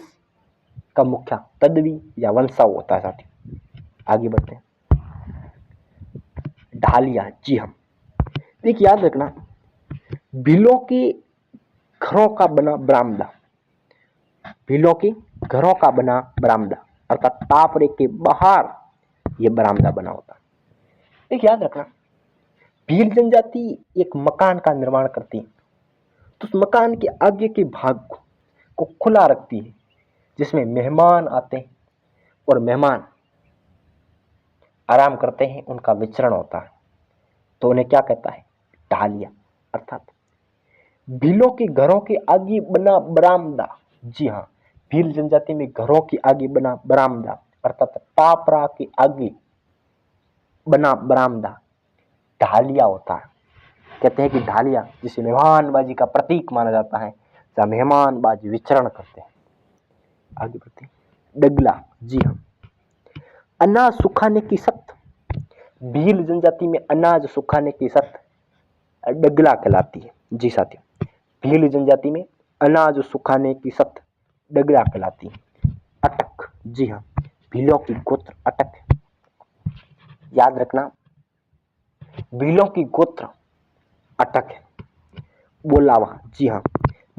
का मुखिया तदवी या वंशाव होता है साथियों। आगे बढ़ते हैं। ढालिया, जी हाँ, देखिए याद रखना भीलों के घरों का बना बरामदा, भीलों के घरों का बना बरामदा अर्थात टापरे के बाहर ये बरामदा बना होता है। देखिए याद रखना भील जनजाति एक मकान का निर्माण करती है, तो उस मकान के आगे के भाग को खुला रखती है, जिसमें मेहमान आते हैं और मेहमान आराम करते हैं, उनका विचरण होता है, तो उन्हें क्या कहता है, ढालिया। अर्थात भीलों के घरों के आगे बना बरामदा, जी हाँ, भील जनजाति में घरों के आगे बना बरामदा अर्थात टापरा के आगे बना बरामदा ढालिया होता है। कहते हैं कि ढालिया जिसे मेहमानबाजी का प्रतीक माना जाता है, जहाँ मेहमानबाजी विचरण करते हैं। आगे बढ़ते हैं। डगला, जी हाँ, अनाज सुखाने की सख्त, भील जनजाति में अनाज सुखाने की सख्त डगला कहलाती है। जी साथियों, भील जनजाति में अनाज सुखाने की सख्त डगला कहलाती है। अटक, जी हाँ, भीलों की गोत्र अटक है। याद रखना भीलों की गोत्र अटक है। बोलावा, जी हाँ,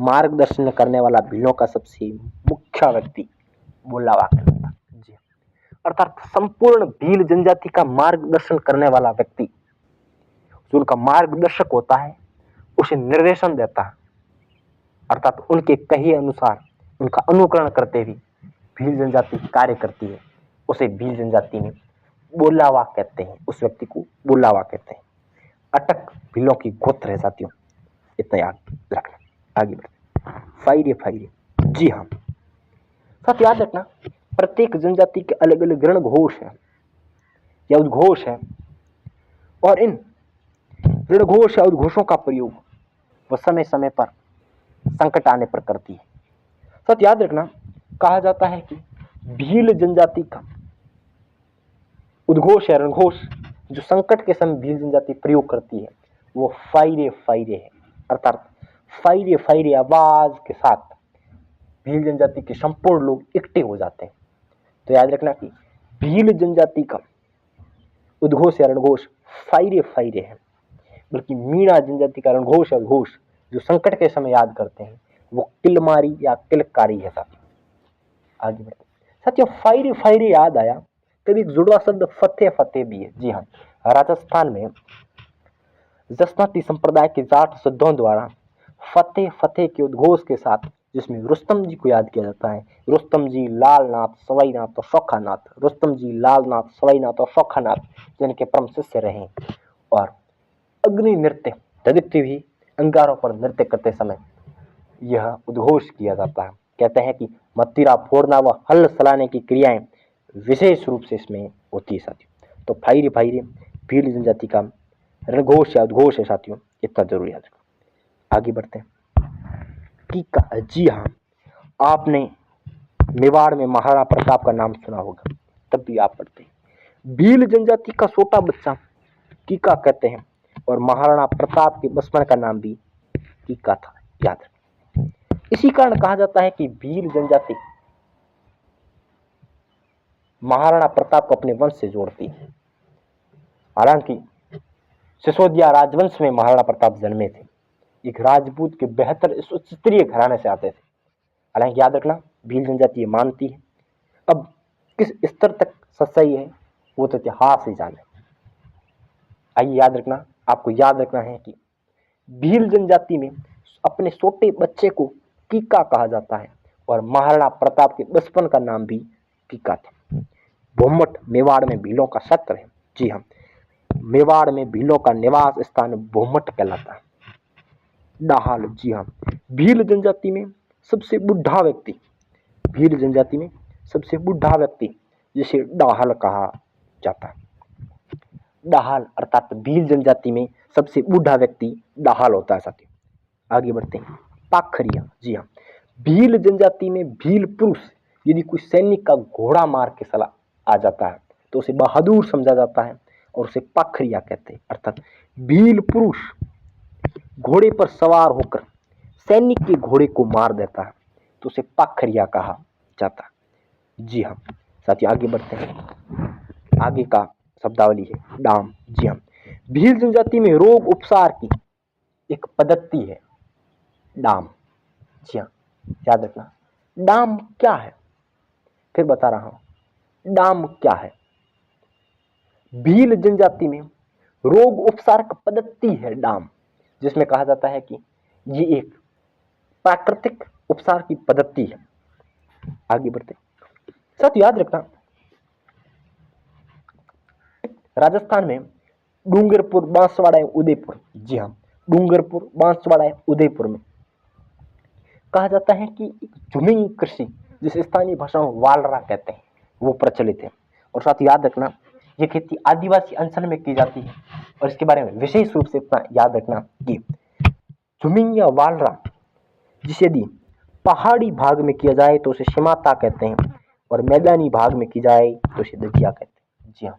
मार्गदर्शन करने वाला भीलों का सबसे मुख्य व्यक्ति बोलावा कहलाता है। जी हाँ, अर्थात संपूर्ण भील जनजाति का मार्गदर्शन करने वाला व्यक्ति जो उनका मार्गदर्शक होता है, उसे निर्देशन देता है, अर्थात उनके कहे अनुसार उनका अनुकरण करते हुए भील जनजाति कार्य करती है, उसे भील जनजाति में बोलावा कहते हैं, उस व्यक्ति को बोलावा कहते हैं। अटक भीलों की गोत्र है साथियों, इतना याद रखना। आगे बढ़ते। फायरे, फायरे, जी हाँ साथ याद रखना प्रत्येक जनजाति के अलग अलग रण घोष है या उद्घोष है, और इन रण घोष या उद्घोषों का प्रयोग वह समय समय पर संकट आने पर करती है। साथ याद रखना कहा जाता है कि भील जनजाति का उद्घोष या रणघोष जो संकट के समय भील जनजाति प्रयोग करती है वो फायरे फायरे है, अर्थात फायरे फायरे आवाज के साथ भील जनजाति के संपूर्ण लोग इकट्ठे हो जाते हैं। तो याद रखना कि भील जनजाति का उद्घोष या रणघोष फायरे फायरे है, बल्कि मीणा जनजाति का रणघोष या उद्घोष जो संकट के समय याद करते हैं वो किलमारी या किलकारी है साथियों। आगे बढ़ते साथियों, फायरे फायरे याद आया तभी एक जुड़वा शब्द फतेह फतेह भी है। जी हाँ, राजस्थान में जसनाती संप्रदाय के जाट सिद्धों द्वारा फतेह फतेह के उद्घोष के साथ, जिसमें रुस्तम जी को याद किया जाता है, रुस्तम जी लालनाथ सवाईनाथ और शौखानाथ, रुस्तम जी लालनाथ सवाईनाथ और शौखानाथ जिनके परम शिष्य रहे, और अग्नि नृत्य ददिप्ति भी अंगारों पर नृत्य करते समय यह उद्घोष किया जाता है। कहते हैं कि मत्तीरा फोड़ना व हल सलाने की क्रियाएं विशेष रूप से इसमें होती है साथियों। तो फायरे फायरे भील जनजाति का रणघोष या उद्घोष है साथियों, इतना जरूर याद रखो। आगे बढ़ते हैं। टीका, जी हाँ, आपने मेवाड़ में महाराणा प्रताप का नाम सुना होगा, तब भी आप पढ़ते हैं। भील जनजाति का छोटा बच्चा टीका कहते हैं, और महाराणा प्रताप के बचपन का नाम भी टीका था, याद रखें। इसी कारण कहा जाता है कि भील जनजाति महाराणा प्रताप को अपने वंश से जोड़ती है। हालांकि सिसोदिया राजवंश में महाराणा प्रताप जन्मे थे, एक राजपूत के बेहतर उच्च स्तरीय घराने से आते थे। हालांकि याद रखना भील जनजाति ये मानती है, अब किस स्तर तक सच्चाई है वो तो इतिहास ही जाने। आइए याद रखना, आपको याद रखना है कि भील जनजाति में अपने छोटे बच्चे को कीका कहा जाता है, और महाराणा प्रताप के बचपन का नाम भी कीका था। भोमट मेवाड़ में भीलों का सत्र है। जी हाँ, मेवाड़ में भीलों का निवास स्थान भोमट कहलाता है। डाहाल, जी हाँ, भील जनजाति में सबसे बुढ़ा व्यक्ति, भील जनजाति में सबसे बुढ़ा व्यक्ति जिसे डाहाल कहा जाता है। डाहाल अर्थात भील जनजाति में सबसे बूढ़ा व्यक्ति डाहाल होता है साथियों। आगे बढ़ते हैं। पाखरिया, जी हाँ, भील जनजाति में भील पुरुष यदि कोई सैनिक का घोड़ा मार के चला आ जाता है तो उसे बहादुर समझा जाता है और उसे पाखरिया कहते हैं। अर्थात भील पुरुष घोड़े पर सवार होकर सैनिक के घोड़े को मार देता है तो उसे पाखरिया कहा जाता है। जी हाँ साथियों, आगे बढ़ते हैं। आगे का शब्दावली है डाम। जी हाँ, भील जनजाति में रोग उपचार की एक पद्धति है डाम। जी हाँ, याद रखना डाम क्या है, फिर बता रहा हूं डाम क्या है। भील जनजाति में रोग उपचार की पद्धति है डाम, जिसमें कहा जाता है कि ये एक प्राकृतिक उपचार की पद्धति है। आगे बढ़ते साथ याद रखना, राजस्थान में डूंगरपुर, बांसवाड़ा एवं उदयपुर, जी हाँ डूंगरपुर, बांसवाड़ा एवं उदयपुर में कहा जाता है कि झुमिंग कृषि, जिसे स्थानीय भाषा में वालरा कहते हैं, वो प्रचलित है। और साथ याद रखना ये खेती आदिवासी अंचल में की जाती है और इसके बारे में विशेष रूप से इतना याद रखना कि झुमिंग या वालरा जिसे यदि पहाड़ी भाग में किया जाए तो उसे शिमाता कहते हैं और मैदानी भाग में की जाए तो उसे दजिया कहते हैं। जी हाँ,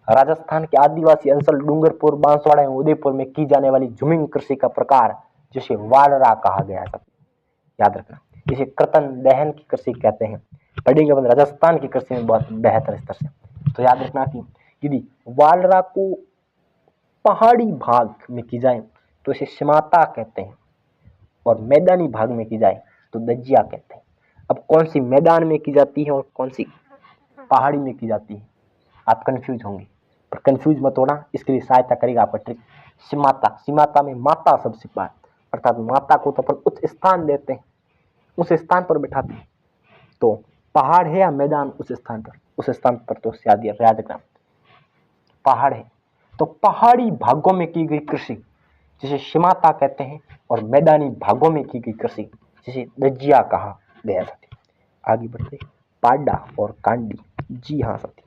राजस्थान के आदिवासी अंचल डूंगरपुर, बांसवाड़ा एवं उदयपुर में की जाने वाली झुमिंग कृषि का प्रकार जिसे वालरा कहा गया है, याद रखना इसे कृतन दहन की कृषि कहते हैं। पढ़ेंगे अपन राजस्थान की कृषि में बहुत बेहतर स्तर से। तो याद रखना कि यदि वालरा को पहाड़ी भाग में की जाए तो इसे शिमाता कहते हैं और मैदानी भाग में की जाए तो दजिया कहते हैं। अब कौन सी मैदान में की जाती है और कौन सी पहाड़ी में की जाती है आप कंफ्यूज होंगे, पर कंफ्यूज मत होना, इसके लिए सहायता करेगा आपका ट्रिक शिमाता। शिमाता में माता सबसे पार, अर्थात माता को तो अपन उच्च स्थान देते हैं, उस स्थान पर बिठाते हैं। तो पहाड़ है या मैदान, उस स्थान पर तो याद रखना पहाड़ है। तो पहाड़ी भागों में की गई कृषि जिसे शिमाता कहते हैं और मैदानी भागों में की गई कृषि जिसे दजिया कहा गया। साथी आगे बढ़ते, पाडा और कांडी। जी हाँ साथी,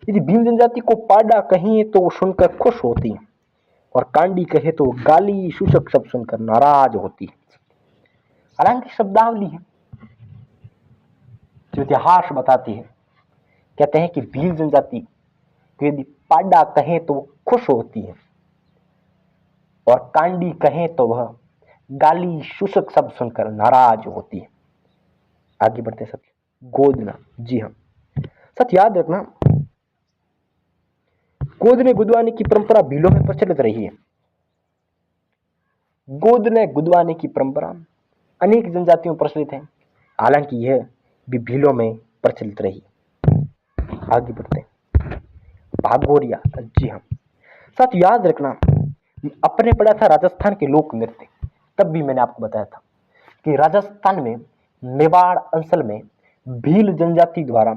यदि भील जनजाति को पाडा कहें तो वो सुनकर खुश होती है और कांडी कहे तो गाली सूचक शब्द सुनकर नाराज होती है। हालांकि शब्दावली है जो इतिहास बताती है, कहते हैं कि भील जनजाति को यदि पाडा कहें तो खुश होती है और कांडी कहें तो वह गाली सूचक शब्द सुनकर नाराज होती है। आगे बढ़ते सत्य, गोदना। जी हाँ सत्य, याद रखना गोदने गुदवाने की परंपरा भीलों में प्रचलित रही है। गोदने गुदवाने की परंपरा अनेक जनजातियों में प्रचलित है, हालांकि यह भी भीलों में प्रचलित रही। आगे बढ़ते हैं, भागोरिया। जी हाँ साथ याद रखना, अपने पढ़ा था राजस्थान के लोक नृत्य, तब भी मैंने आपको बताया था कि राजस्थान में मेवाड़ अंचल में भील जनजाति द्वारा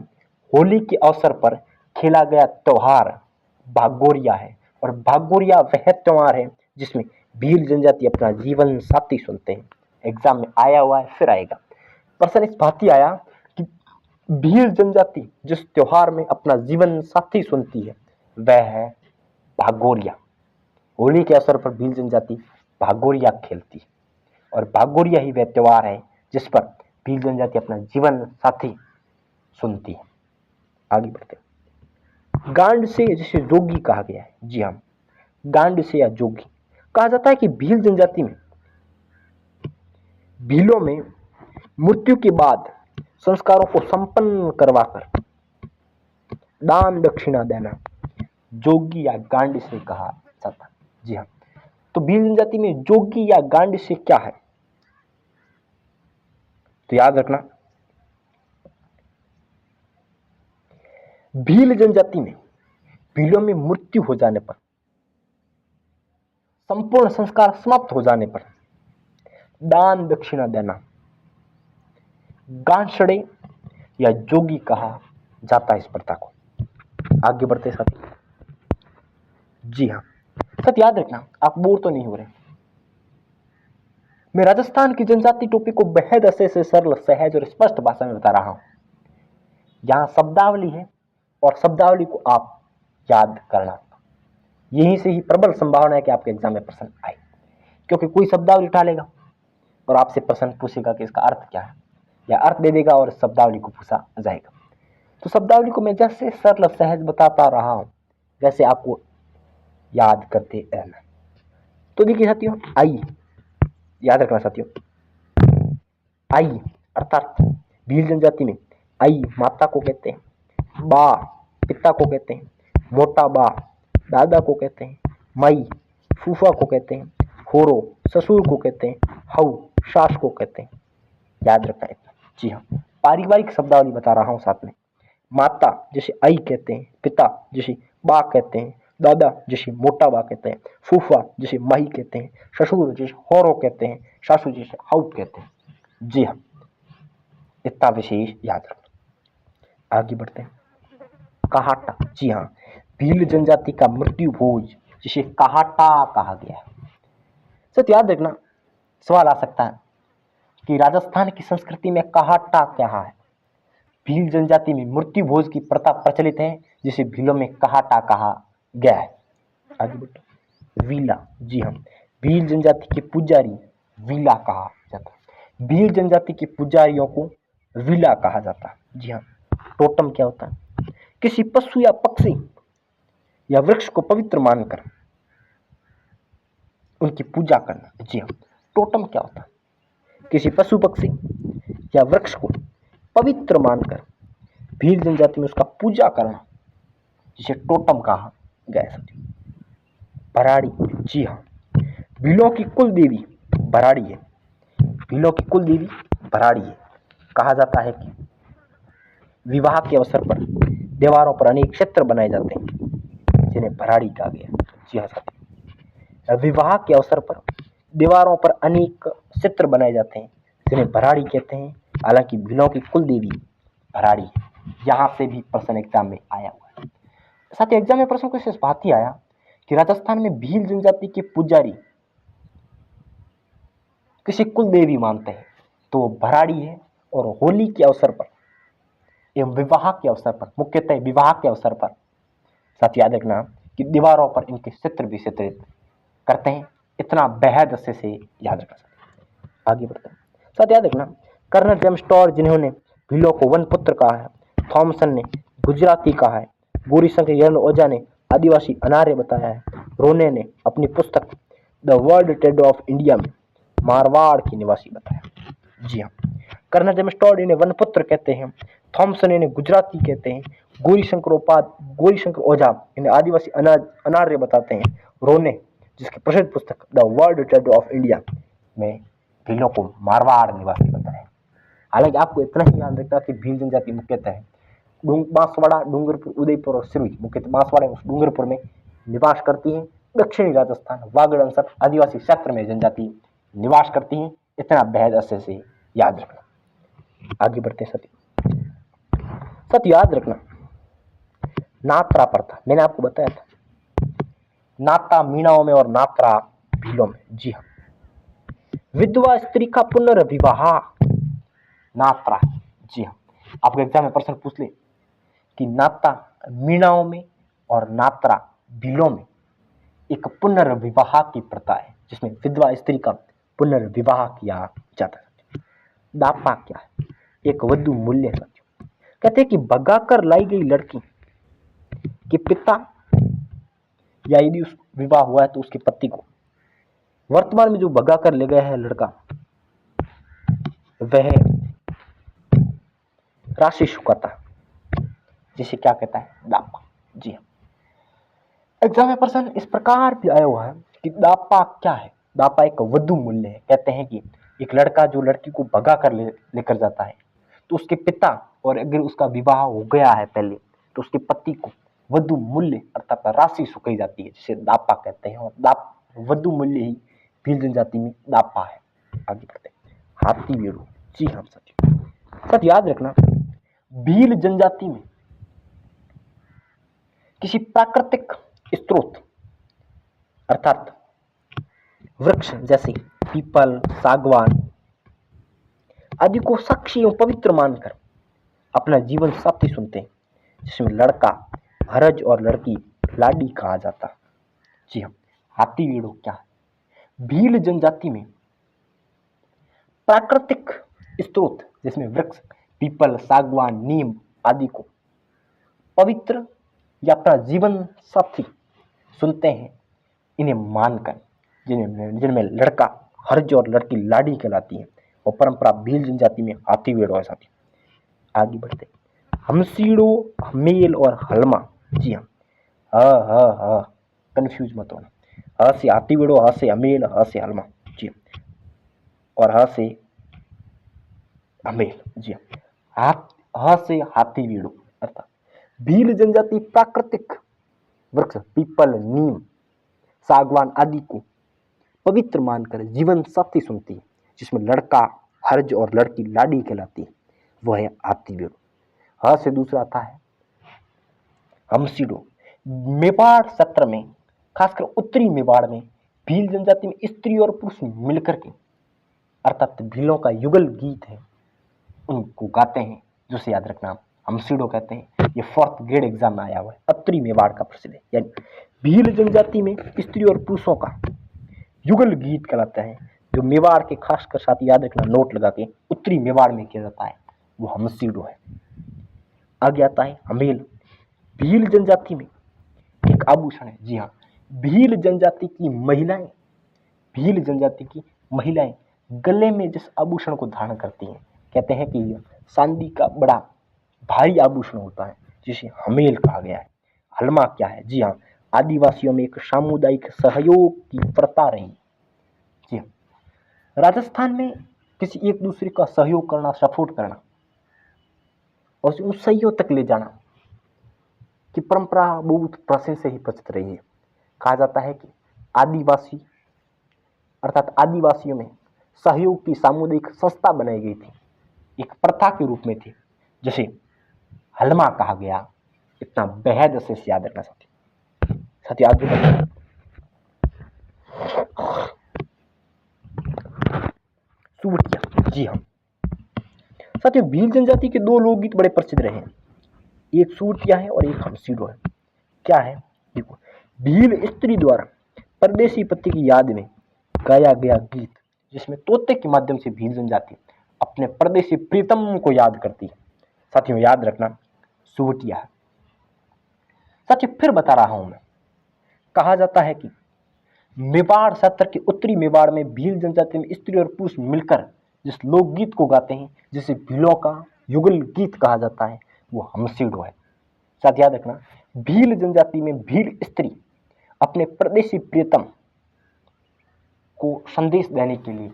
होली के अवसर पर खेला गया त्योहार भागोरिया है। और भागोरिया वह त्योहार है जिसमें भील जनजाति अपना जीवन साथी सुनते हैं। एग्जाम में आया हुआ है, फिर आएगा प्रश्न इस भांति आया कि भील जनजाति जिस त्योहार में अपना जीवन साथी सुनती है वह है भागोरिया। होली के अवसर पर भील जनजाति भागोरिया खेलती है और भागोरिया ही वह त्योहार है जिस पर भील जनजाति अपना जीवन साथी सुनती है। आगे बढ़ते, गांड से जिसे जोगी कहा गया है। जी हाँ, गांड से या जोगी कहा जाता है कि भील जनजाति में भीलों में मृत्यु के बाद संस्कारों को संपन्न करवाकर दान दक्षिणा देना जोगी या गांड से कहा जाता है। जी हाँ, तो भील जनजाति में जोगी या गांड से क्या है तो याद रखना, भील जनजाति में भीलों में मृत्यु हो जाने पर, संपूर्ण संस्कार समाप्त हो जाने पर दान दक्षिणा देना गांसड़े या जोगी कहा जाता है इस प्रथा को। आगे बढ़ते साथी, जी हाँ साथ याद रखना, आप बोर तो नहीं हो रहे, मैं राजस्थान की जनजाति टोपी को बेहद अच्छे से सरल, सहज और स्पष्ट भाषा में बता रहा हूं। यहां शब्दावली है और शब्दावली को आप याद करना, यहीं से ही प्रबल संभावना है कि आपके एग्जाम में प्रश्न आए, क्योंकि कोई शब्दावली उठा लेगा और आपसे प्रश्न पूछेगा कि इसका अर्थ क्या है, या अर्थ दे देगा और शब्दावली को पूछा जाएगा। तो शब्दावली को मैं जैसे सरल सहज बताता रहा हूं वैसे आपको याद करते रहना। तो देखिए साथियों, आई, याद रखना साथियों, आई अर्थात भील जनजाति में आई माता को कहते हैं, बा पिता को कहते हैं, मोटा बा दादा को कहते हैं, मई फूफा को कहते हैं, होरो ससुर को कहते हैं, हऊ सास को कहते हैं। याद रखना इतना। जी हाँ, पारिवारिक शब्दावली बता रहा हूँ साथ में। माता जिसे आई कहते हैं, पिता जिसे बा कहते हैं, दादा जिसे मोटा बा कहते हैं, फूफा जिसे माही कहते हैं, ससुर जिसे होरो कहते हैं, सासू जिसे हाउ कहते हैं। जी हाँ, इतना विशेष याद रखना। आगे बढ़ते हैं। कहाटा, जी हाँ, भील जनजाति का मृत्यु भोज जिसे कहाटा कहा गया है। सच याद रखना, सवाल आ सकता है कि राजस्थान की संस्कृति में कहाटा क्या है। भील जनजाति में मृत्यु भोज की प्रथा प्रचलित है जिसे भीलों में कहाटा कहा गया है। आगे बढ़ो। वीला, जी हाँ, भील जनजाति के पुजारी वीला कहा जाता है। भील जनजाति के पुजारियों को वीला कहा जाता है। जी हाँ। टोटम क्या होता है? किसी पशु या पक्षी या वृक्ष को पवित्र मानकर उनकी पूजा करना। जी हाँ, टोटम क्या होता है? किसी पशु पक्षी या वृक्ष को पवित्र मानकर भील जनजाति में उसका पूजा करना, जिसे टोटम कहा गया है। भराड़ी, जी हाँ, भीलों की कुल देवी भराड़ी है। भीलों की कुल देवी भराड़ी है। कहा जाता है कि विवाह के अवसर पर दीवारों पर अनेक चित्र बनाए जाते हैं जिन्हें भराड़ी कहा गया। जी हाँ साथियों, विवाह के अवसर पर दीवारों पर अनेक चित्र बनाए जाते हैं जिन्हें भराड़ी कहते हैं। हालांकि भीलों की कुल देवी भराड़ी है। यहाँ से भी प्रश्न एग्जाम में आया हुआ है। साथियों, एग्जाम में प्रश्न को इस बात ही आया कि राजस्थान में भील जनजाति के पुजारी किसी कुल देवी मानते हैं तो वो भराड़ी है। और होली के अवसर पर एवं विवाह के अवसर पर, मुख्यतः विवाह के अवसर पर, साथ याद रखना कि दीवारों पर इनके चित्र भी चित्रित करते हैं। इतना बेहद अच्छे से याद रखना। आगे बढ़ते हैं। साथ याद रखना, कर्नल जेम्स टॉड जिन्होंने भीलों को वन पुत्र कहा है, थॉमसन ने गुजराती कहा है, गौरीशंकर यन ओझा ने आदिवासी अनार्य बताया है, रोने ने अपनी पुस्तक the world trade off India में मारवाड़ की निवासी बताया। जी हाँ, कर्नल जेम्स टॉड इन्हें वनपुत्र कहते हैं, थॉमसन इन्हें गुजराती कहते हैं, गौरीशंकर ओझा इन्हें आदिवासी अनार्य बताते हैं, रोने जिसकी प्रसिद्ध पुस्तक the world trade off India में भीलों को मारवाड़ निवासी बताया। हालांकि आपको इतना ही याद रखना कि भील जनजाति मुख्यतः बांसवाड़ा, डूंगरपुर, उदयपुर और सिरोही, मुख्यतः बांसवाड़ा और डूंगरपुर में निवास करती है। दक्षिणी राजस्थान, वागड़ अंसर आदिवासी क्षेत्र में जनजाति निवास करती है। इतना बेहद अच्छे से याद रखना। आगे बढ़ते हैं सत्य याद रखना, नात्रा प्रथा मैंने आपको बताया था, नाता मीणाओं में और नात्रा भीलों में। जी हाँ, विधवा स्त्री का पुनर्विवाह नात्रा। जी हाँ, आपको एग्जाम में प्रश्न पूछ ले कि नाता मीणाओं में और नात्रा भीलों में एक पुनर्विवाह की प्रथा है जिसमें विधवा स्त्री का पुनर्विवाह किया जाता है। दापा क्या है? एक वधु मूल्य है। कहते हैं कि भगाकर लाई गई लड़की के पिता या यदि उस विवाह हुआ है तो उसके पति को वर्तमान में जो भगाकर ले गया है लड़का, वह राशि चुकाता, जिसे क्या कहता है? दापा। जी हाँ, एग्जाम में प्रश्न इस प्रकार भी आया हुआ है कि दापा क्या है? दापा एक वधु मूल्य है। कहते हैं कि एक लड़का जो लड़की को भगा कर लेकर जाता है तो उसके पिता, और अगर उसका विवाह हो गया है पहले, तो उसके पति को वधु मूल्य अर्थात राशि चुकाई जाती है, जिसे दापा कहते हैं। और वधु मूल्य ही भील जनजाति में दापा है। आगे बढ़ते हैं। हाथी वेड़ू। जी हाँ सच याद रखना, भील जनजाति में किसी प्राकृतिक स्रोत अर्थात वृक्ष जैसे पीपल, सागवान आदि को साक्षी एवं पवित्र मानकर अपना जीवन साथी सुनते हैं, जिसमें लड़का हरज और लड़की लाडी कहा जाता। जी हाँ, हाथी वेड़ो क्या है? भील जनजाति में प्राकृतिक स्रोत जिसमें वृक्ष, पीपल, सागवान, नीम आदि को पवित्र या अपना जीवन साथी सुनते हैं, इन्हें मानकर जिनमें लड़का हर्ज और लड़की लाड़ी कहलाती है, और परंपरा भील जनजाति में हाथी वेड़ो है साथी। आगे बढ़ते हमसीड़ो, हमेल और हलमा। जी हाँ, कंफ्यूज मत होना। ह से हाथी वेड़ो, ह से हमेल, ह से हलमा। जी और ह से हमेल। जी ह से हाथी वेड़ो अर्थात भील जनजाति प्राकृतिक वृक्ष, पीपल, नीम, सागवान आदि को पवित्र मानकर जीवन साथी सुनती है, जिसमें लड़का हर्ज और लड़की लाड़ी कहलाती है, वह है हाथी वेड़ो। ह से दूसरा आता है हमसीड़ो। मेवाड़ सत्र में, खासकर उत्तरी मेवाड़ में भील जनजाति में स्त्री और पुरुष मिलकर के अर्थात भीलों का युगल गीत है, उनको गाते हैं, जिसे याद रखना हमसीड़ो कहते हैं। ये 4th ग्रेड एग्जाम में आया हुआ है, उत्तरी मेवाड़ का प्रसिद्ध है। यानी भील जनजाति में स्त्री और पुरुषों का युगल गीत कहलाता है, जो मेवाड़ के खासकर साथ याद रखना, नोट लगा के उत्तरी मेवाड़ में किया जाता है, वो हमसीड़ो है। आगे आता है हमेल। भील जनजाति में एक आभूषण है। जी हाँ, भील जनजाति की महिलाएं गले में जिस आभूषण को धारण करती हैं, कहते हैं कि यह चांदी का बड़ा भारी आभूषण होता है, जिसे हमेल कहा गया है। हलमा क्या है? जी हाँ, आदिवासियों में एक सामुदायिक सहयोग की प्रथा रही। जी हाँ, राजस्थान में किसी एक दूसरे का सहयोग करना, सपोर्ट करना और उसे उस सहयोग तक ले जाना की परंपरा बहुत प्राचीन से ही प्रचलित रही है। कहा जाता है कि आदिवासी अर्थात आदिवासियों में सहयोग की सामुदायिक संस्था बनाई गई थी, एक प्रथा के रूप में थी, जिसे हलमा कहा गया। इतना बेहद से याद रखना साथी आगे बढ़ते सुवटिया। जी हाँ साथियों, भील जनजाति के 2 लोकगीत बड़े प्रसिद्ध रहे हैं, एक सुवटिया है और एक हमसीड़ो है। क्या है? देखो, भील स्त्री द्वारा परदेसी पति की याद में गाया गया गीत, जिसमें तोते के माध्यम से भील जनजाति अपने परदेसी प्रीतम को याद करती है। साथियों याद रखना सुवटिया है। साथियों फिर बता रहा हूं मैं, कहा जाता है कि मेवाड़ सत्र के उत्तरी मेवाड़ में भील जनजाति में स्त्री और पुरुष मिलकर जिस लोकगीत को गाते हैं, जिसे भीलों का युगल गीत कहा जाता है, वो हमसीड़ो है। साथ याद रखना, भील जनजाति में भील स्त्री अपने परदेसी प्रियतम को संदेश देने के लिए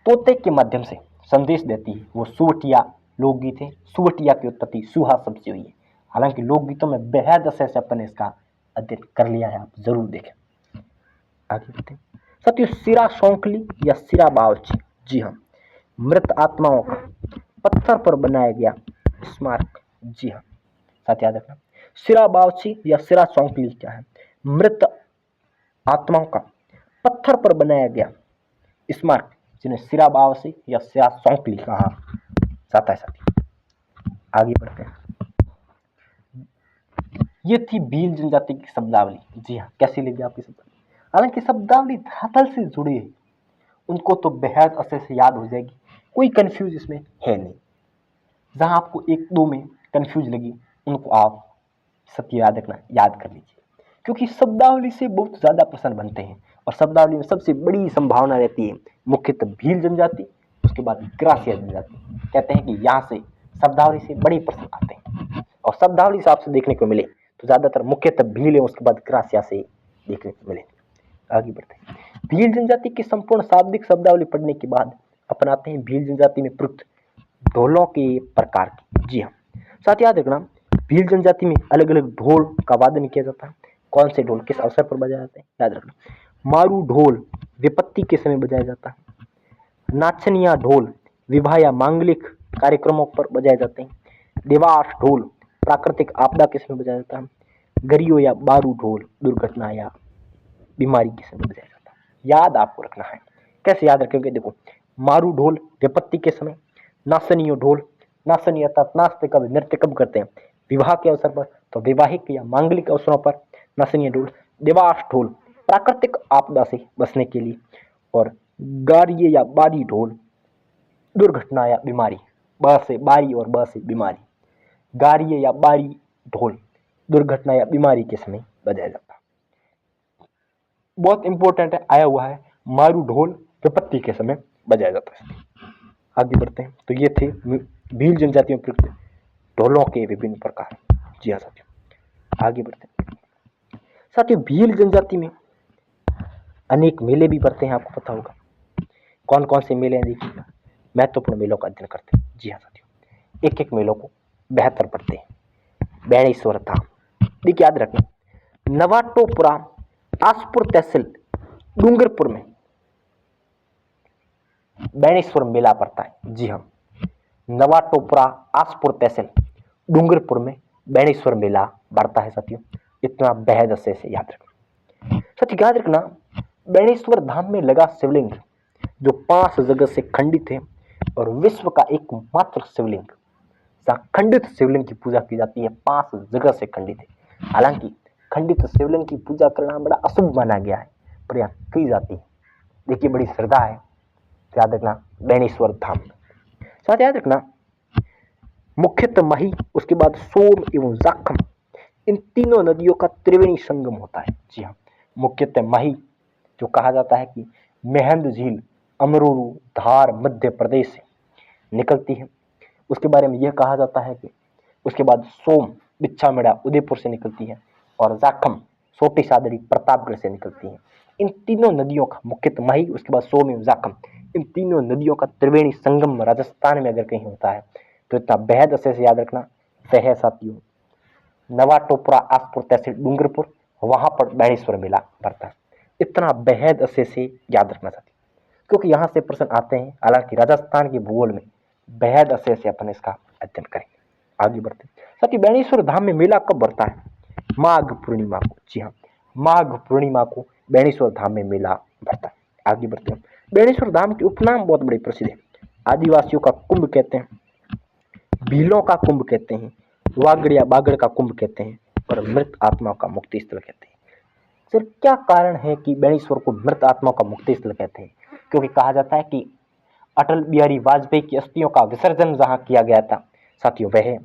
तोते के माध्यम से संदेश देती है, वो सुवटिया लोकगीत है। सुवटिया की उत्पत्ति सुहा शब्द से हुई है। हालांकि लोकगीतों में बेहद ऐसे अपन ने इसका अध्ययन कर लिया है, आप जरूर देखें। आगे बढ़ते हैं साथियों, सिरा सौंकली या सिरा बावची। जी हाँ, मृत आत्माओं का पत्थर पर बनाया गया स्मारक। जी हाँ साथ याद रखना, सिरा बावची या सिरा सौंकली क्या है? मृत आत्माओं का पत्थर पर बनाया गया स्मारक, जिन्हें सिरा बावची या सिरा सौंकली कहा जाता है। साथी आगे बढ़ते हैं, ये थी भील जनजाति की शब्दावली। जी हाँ, कैसी लगी आपकी शब्दावली? हालांकि शब्दावली धरातल से जुड़ी है, उनको तो बेहद अच्छे से याद हो जाएगी, कोई कंफ्यूज इसमें है नहीं। जहां आपको 1-2 में कंफ्यूज लगी, उनको आप सत्य याद रखना, याद कर लीजिए, क्योंकि शब्दावली से बहुत ज्यादा प्रश्न बनते हैं, और शब्दावली में सबसे बड़ी संभावना रहती है मुख्यतः भील जनजाति, उसके बाद ग्रासिया जनजाति। कहते हैं कि यहाँ से शब्दावली से बड़े प्रश्न आते हैं, और शब्दावली से आपसे देखने को मिले तो ज्यादातर मुख्यतः भील है, उसके बाद ग्रासिया से देखने को मिले। आगे बढ़ते हैं, भील जनजाति की संपूर्ण शाब्दिक शब्दावली पढ़ने के बाद अपनाते हैं भील जनजाति में प्रयुक्त ढोलों के प्रकार की। जी हाँ साथ याद रखना, भील जनजाति में अलग अलग ढोल का वादन किया जाता है। कौन से ढोल किस अवसर पर बजाए जाते हैं? याद रखना, मारू ढोल विपत्ति के समय बजाया जाता है। नाचनिया ढोल विवाह या मांगलिक कार्यक्रमों पर बजाए जाते हैं। देवास ढोल प्राकृतिक आपदा के समय बजाया जाता है। गरियो या बारू ढोल दुर्घटना या बीमारी के समय बजाया जाता है। याद आपको रखना है। कैसे याद रखेंगे? देखो, मारू ढोल विपत्ति के समय, नाचनियो ढोल, नाचनी अर्थात नाचते कब, नृत्य कब करते हैं? विवाह के अवसर पर, तो वैवाहिक या मांगलिक अवसरों पर नाचनियो ढोल। देवास ढोल प्राकृतिक आपदा से बचने के लिए, और गारिये या बारी ढोल, दुर्घटना या बीमारी। ब से बारी और ब से बीमारी। गारिये या बारी ढोल, दुर्घटना या बीमारी के समय बजाया जाता है। बहुत इंपॉर्टेंट है, आया हुआ है, मारू ढोल विपत्ति के समय बजाया जाता है। आगे बढ़ते हैं। तो ये थे भील जनजाति में प्रयुक्त ढोलों के विभिन्न प्रकार। जी हाँ साथियों, आगे बढ़ते हैं। साथियों, भील जनजाति में अनेक मेले भी पड़ते हैं, आपको पता होगा। कौन कौन से मेले हैं देखिएगा, महत्वपूर्ण मेलों का अध्ययन करते हैं। जी हाँ साथियों, एक एक मेलों को बेहतर पढ़ते हैं। बैणेश्वर धाम, देखिए याद रखना, नवाटोपुरा आसपुर तहसील डूंगरपुर में बैणेश्वर मेला पड़ता है। जी हाँ, नवाटोपुरा आसपुर तहसील डूंगरपुर में बैणेश्वर मेला बढ़ता है साथियों। इतना बेहद अच्छे से याद रखना। साथियों याद रखना, बैणेश्वर धाम में लगा शिवलिंग जो 5 जगह से खंडित है और विश्व का एकमात्र शिवलिंग, जहाँ खंडित शिवलिंग की पूजा की जाती है, 5 जगह से खंडित है। हालांकि खंडित शिवलिंग की पूजा करना बड़ा अशुभ माना गया है, पर यहाँ की जाती है। देखिए बड़ी श्रद्धा है, याद रखना बैणेश्वर धाम। साथ याद रखना, मुख्यतः मही, उसके बाद सोम एवं जाखम, इन तीनों नदियों का त्रिवेणी संगम होता है। जी हाँ, मुख्यतः मही जो कहा जाता है कि मेहंद झील अमरूरू धार मध्य प्रदेश से निकलती है, उसके बारे में यह कहा जाता है कि उसके बाद सोम बिच्छामेड़ा उदयपुर से निकलती है और जाखम सोटी सादड़ी प्रतापगढ़ से निकलती है। इन तीनों नदियों का मुख्यतः मही, उसके बाद सोम एवं जाखम, इन तीनों नदियों का त्रिवेणी संगम राजस्थान में अगर कहीं होता है तो इतना बेहद अच्छे से याद रखना, वह है साथियों नवाटोपुरा आसपुर तहसील डूंगरपुर, वहां पर बैणेश्वर मेला भरता है। इतना बेहद अच्छे से याद रखना साथियों, क्योंकि यहाँ से प्रश्न आते हैं। हालांकि राजस्थान के भूगोल में बेहद अच्छे से अपन इसका अध्ययन करेंगे। आगे बढ़ते हैं साथियों, बैणेश्वर धाम में मेला कब भरता है? माघ पूर्णिमा को। जी हाँ, माघ पूर्णिमा को बैणेश्वर धाम में मेला भरता है। आगे बढ़ते हैं, बैणेश्वर धाम के उपनाम बहुत बड़े प्रसिद्ध है। आदिवासियों का कुंभ कहते हैं, भीलों का कुंभ कहते हैं, वागड़ या बागड़ का कुंभ कहते हैं और मृत आत्माओं का मुक्ति स्थल कहते हैं। सर क्या कारण है कि बैणेश्वर को मृत आत्माओं का मुक्ति स्थल कहते हैं? क्योंकि कहा जाता है कि अटल बिहारी वाजपेयी की अस्थियों का विसर्जन जहां किया गया था साथियों, वह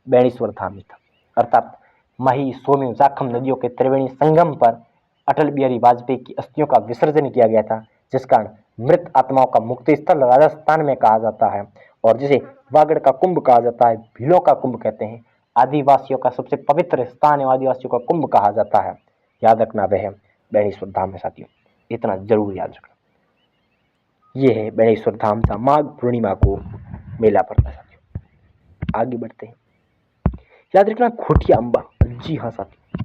बैणेश्वर धाम ही था। अर्थात मही सोम एवं जाखम नदियों के त्रिवेणी संगम पर अटल बिहारी वाजपेयी की अस्थियों का विसर्जन किया गया था, जिस कारण मृत आत्माओं का मुक्ति स्थल राजस्थान में कहा जाता है और जिसे वागड़ का कुंभ कहा जाता है, भीलों का कुंभ कहते हैं, आदिवासियों का सबसे पवित्र स्थान है, आदिवासियों का कुंभ कहा जाता है। याद रखना वह बैणेश्वर धाम है साथियों, इतना जरूर याद रखना। ये है बैणेश्वर धाम का माघ पूर्णिमा को मेला पड़ता है साथियों। आगे बढ़ते हैं, याद रखना घोटिया अम्बा। जी हाँ साथियों,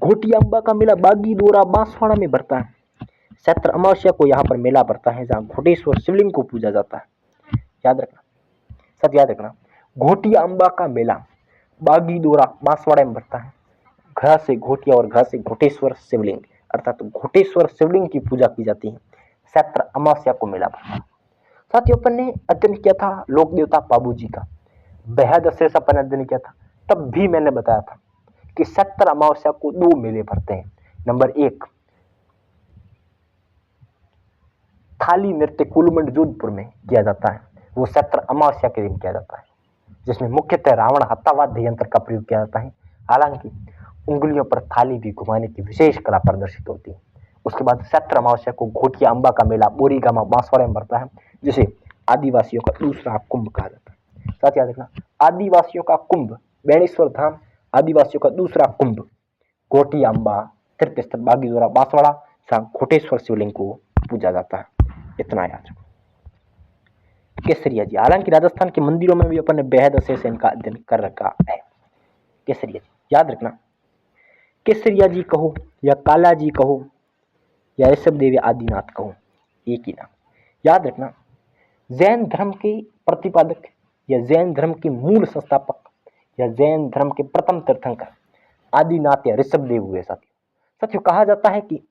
घोटिया अम्बा का मेला बागी दोरा बांसवाड़ा में भरता है। चैत्र अमावस्या को यहाँ पर मेला पड़ता है, जहाँ घोटेश्वर शिवलिंग को पूजा जाता है। याद रखना साथ, याद रखना घोटिया अम्बा का मेला बागी दोरा बांसवाड़ा में भरता है। घ से घोटिया और घ से घोटेश्वर शिवलिंग, अर्थात घोटेश्वर शिवलिंग की पूजा की जाती है। चैत्र अमावस्या को मेला भरता है। साथियों अपन ने अध्ययन किया था लोक देवता पाबू जी का, बेहद अच्छे से अपन अध्ययन किया था। तब भी मैंने बताया था कि चैत्र अमावस्या को 2 मेले भरते हैं। नंबर 1 थाली नृत्य कुलमंड जोधपुर में किया जाता है, वो चैत्र अमावस्या के दिन किया जाता है, जिसमें मुख्यतः रावण हत्यावाद्य यंत्र का प्रयोग किया जाता है। हालांकि उंगलियों पर थाली भी घुमाने की विशेष कला प्रदर्शित होती है। उसके बाद चैत्र अमावस्या को घोटिया अम्बा का मेला बोरीगामा बांसवाड़ा में भरता है, जिसे आदिवासियों का दूसरा कुंभ कहा जाता है। साथ याद रखना आदिवासियों का कुंभ बैणेश्वर धाम, आदिवासियों का दूसरा कुंभ घोटिया अम्बा, तीर्थ स्थल बागीदोरा बांसवाड़ा, जहाँ घोटेश्वर शिवलिंग को पूजा जाता है। इतना याद रखो। केसरिया जी, हालांकि राजस्थान के मंदिरों में भी अपन ने बेहद अच्छे से इनका अध्ययन कर रखा है। केसरिया जी, याद रखना केसरिया जी कहो या काला जी कहो या ऋषभ देव आदिनाथ कहो, एक ही नाम। याद रखना जैन धर्म के प्रतिपादक या जैन धर्म के मूल संस्थापक या जैन धर्म के प्रथम तीर्थंकर आदिनाथ या ऋषभ देव हुए साथियों। कहा जाता है कि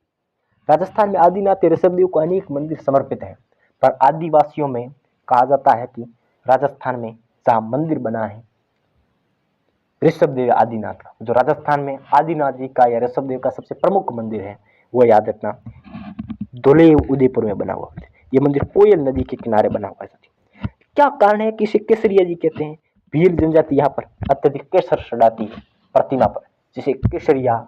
राजस्थान में आदिनाथ या ऋषभ देव को अनेक मंदिर समर्पित हैं, पर आदिवासियों में कहा जाता है कि राजस्थान में जहाँ मंदिर बना है ऋषभ देव आदिनाथ का, जो राजस्थान में आदिनाथ जी का या ऋषभ देव का सबसे प्रमुख मंदिर है, वो याद रखना धुले उदयपुर में बना हुआ। ये मंदिर कोयल नदी के किनारे बना हुआ है साथियों। क्या कारण है कि इसे केसरिया जी कहते हैं? भील जनजाति यहाँ पर अत्यधिक केसर चढ़ाती है प्रतिमा पर, जिसे केसरिया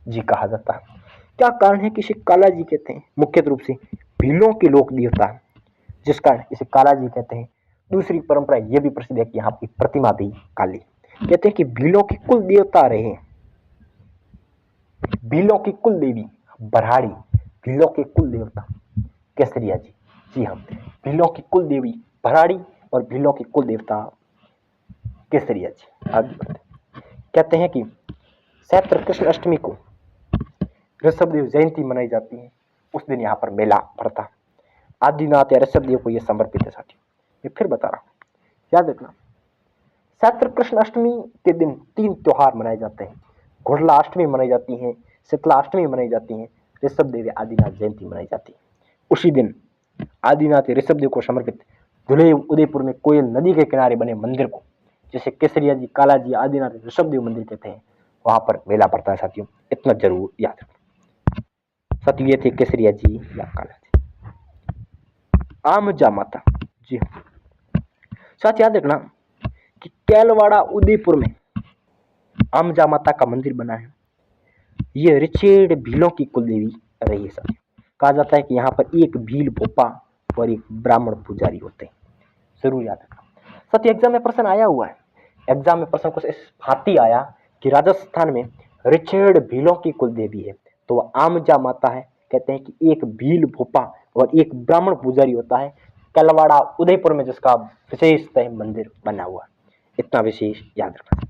जी कहा जाता है। क्या कारण है कि इसे काला जी कहते हैं? मुख्य रूप से भीलों के लोक देवता है, जिस कारण इसे काला जी कहते हैं। दूसरी परंपरा यह भी प्रसिद्ध है कि यहाँ की प्रतिमा भी काली। कहते हैं कि भीलों की कुल देवता रहे हैं, भीलों की कुल देवी बरहाड़ी, भीलों के कुल देवता केसरिया जी। जी हाँ, भीलों की कुल देवी बरहाड़ी और भीलों के कुल देवता केसरिया जी। आगे बढ़ते कहते हैं कि चैत्र कृष्ण अष्टमी को ऋषभदेव जयंती मनाई जाती है। उस दिन यहाँ पर मेला पड़ता। आदिनाथ या ऋषभदेव को यह समर्पित है साथियों। मैं फिर बता रहा हूँ, याद रखना। चैत्र कृष्ण अष्टमी के दिन 3 त्योहार मनाए जाते हैं। घोड़ला अष्टमी मनाई जाती है, शीतला अष्टमी मनाई जाती है, ऋषभदेव आदिनाथ जयंती मनाई जाती है। उसी दिन आदिनाथ ऋषभदेव को समर्पित धुले उदयपुर में कोयल नदी के किनारे बने मंदिर को, जिसे केसरिया जी, काला जी, आदिनाथ ऋषभदेव मंदिर कहते हैं, वहां पर मेला पड़ता है साथियों। इतना जरूर याद रखना साथियों। ये थे केसरिया जी या काला जी। आमजा माता, जी हाँ साथ याद रखना कि कैलवाड़ा उदयपुर में आमजा माता का मंदिर बना है। यह रिचेड भीलों की कुलदेवी रही है साथियों। कहा जाता है कि यहाँ पर एक भील भोपा और एक ब्राह्मण पुजारी होते हैं। जरूर याद रखना साथियों। एग्जाम में प्रश्न आया हुआ है, एग्जाम में प्रश्न कुछ इस भांति आया कि राजस्थान में रिचेड भीलों की कुलदेवी है, तो वह आमजा माता है। कहते हैं कि एक भील भोपा और एक ब्राह्मण पुजारी होता है कैलवाड़ा उदयपुर में, जिसका विशेषतः मंदिर बना हुआ है। इतना विशेष याद रखना।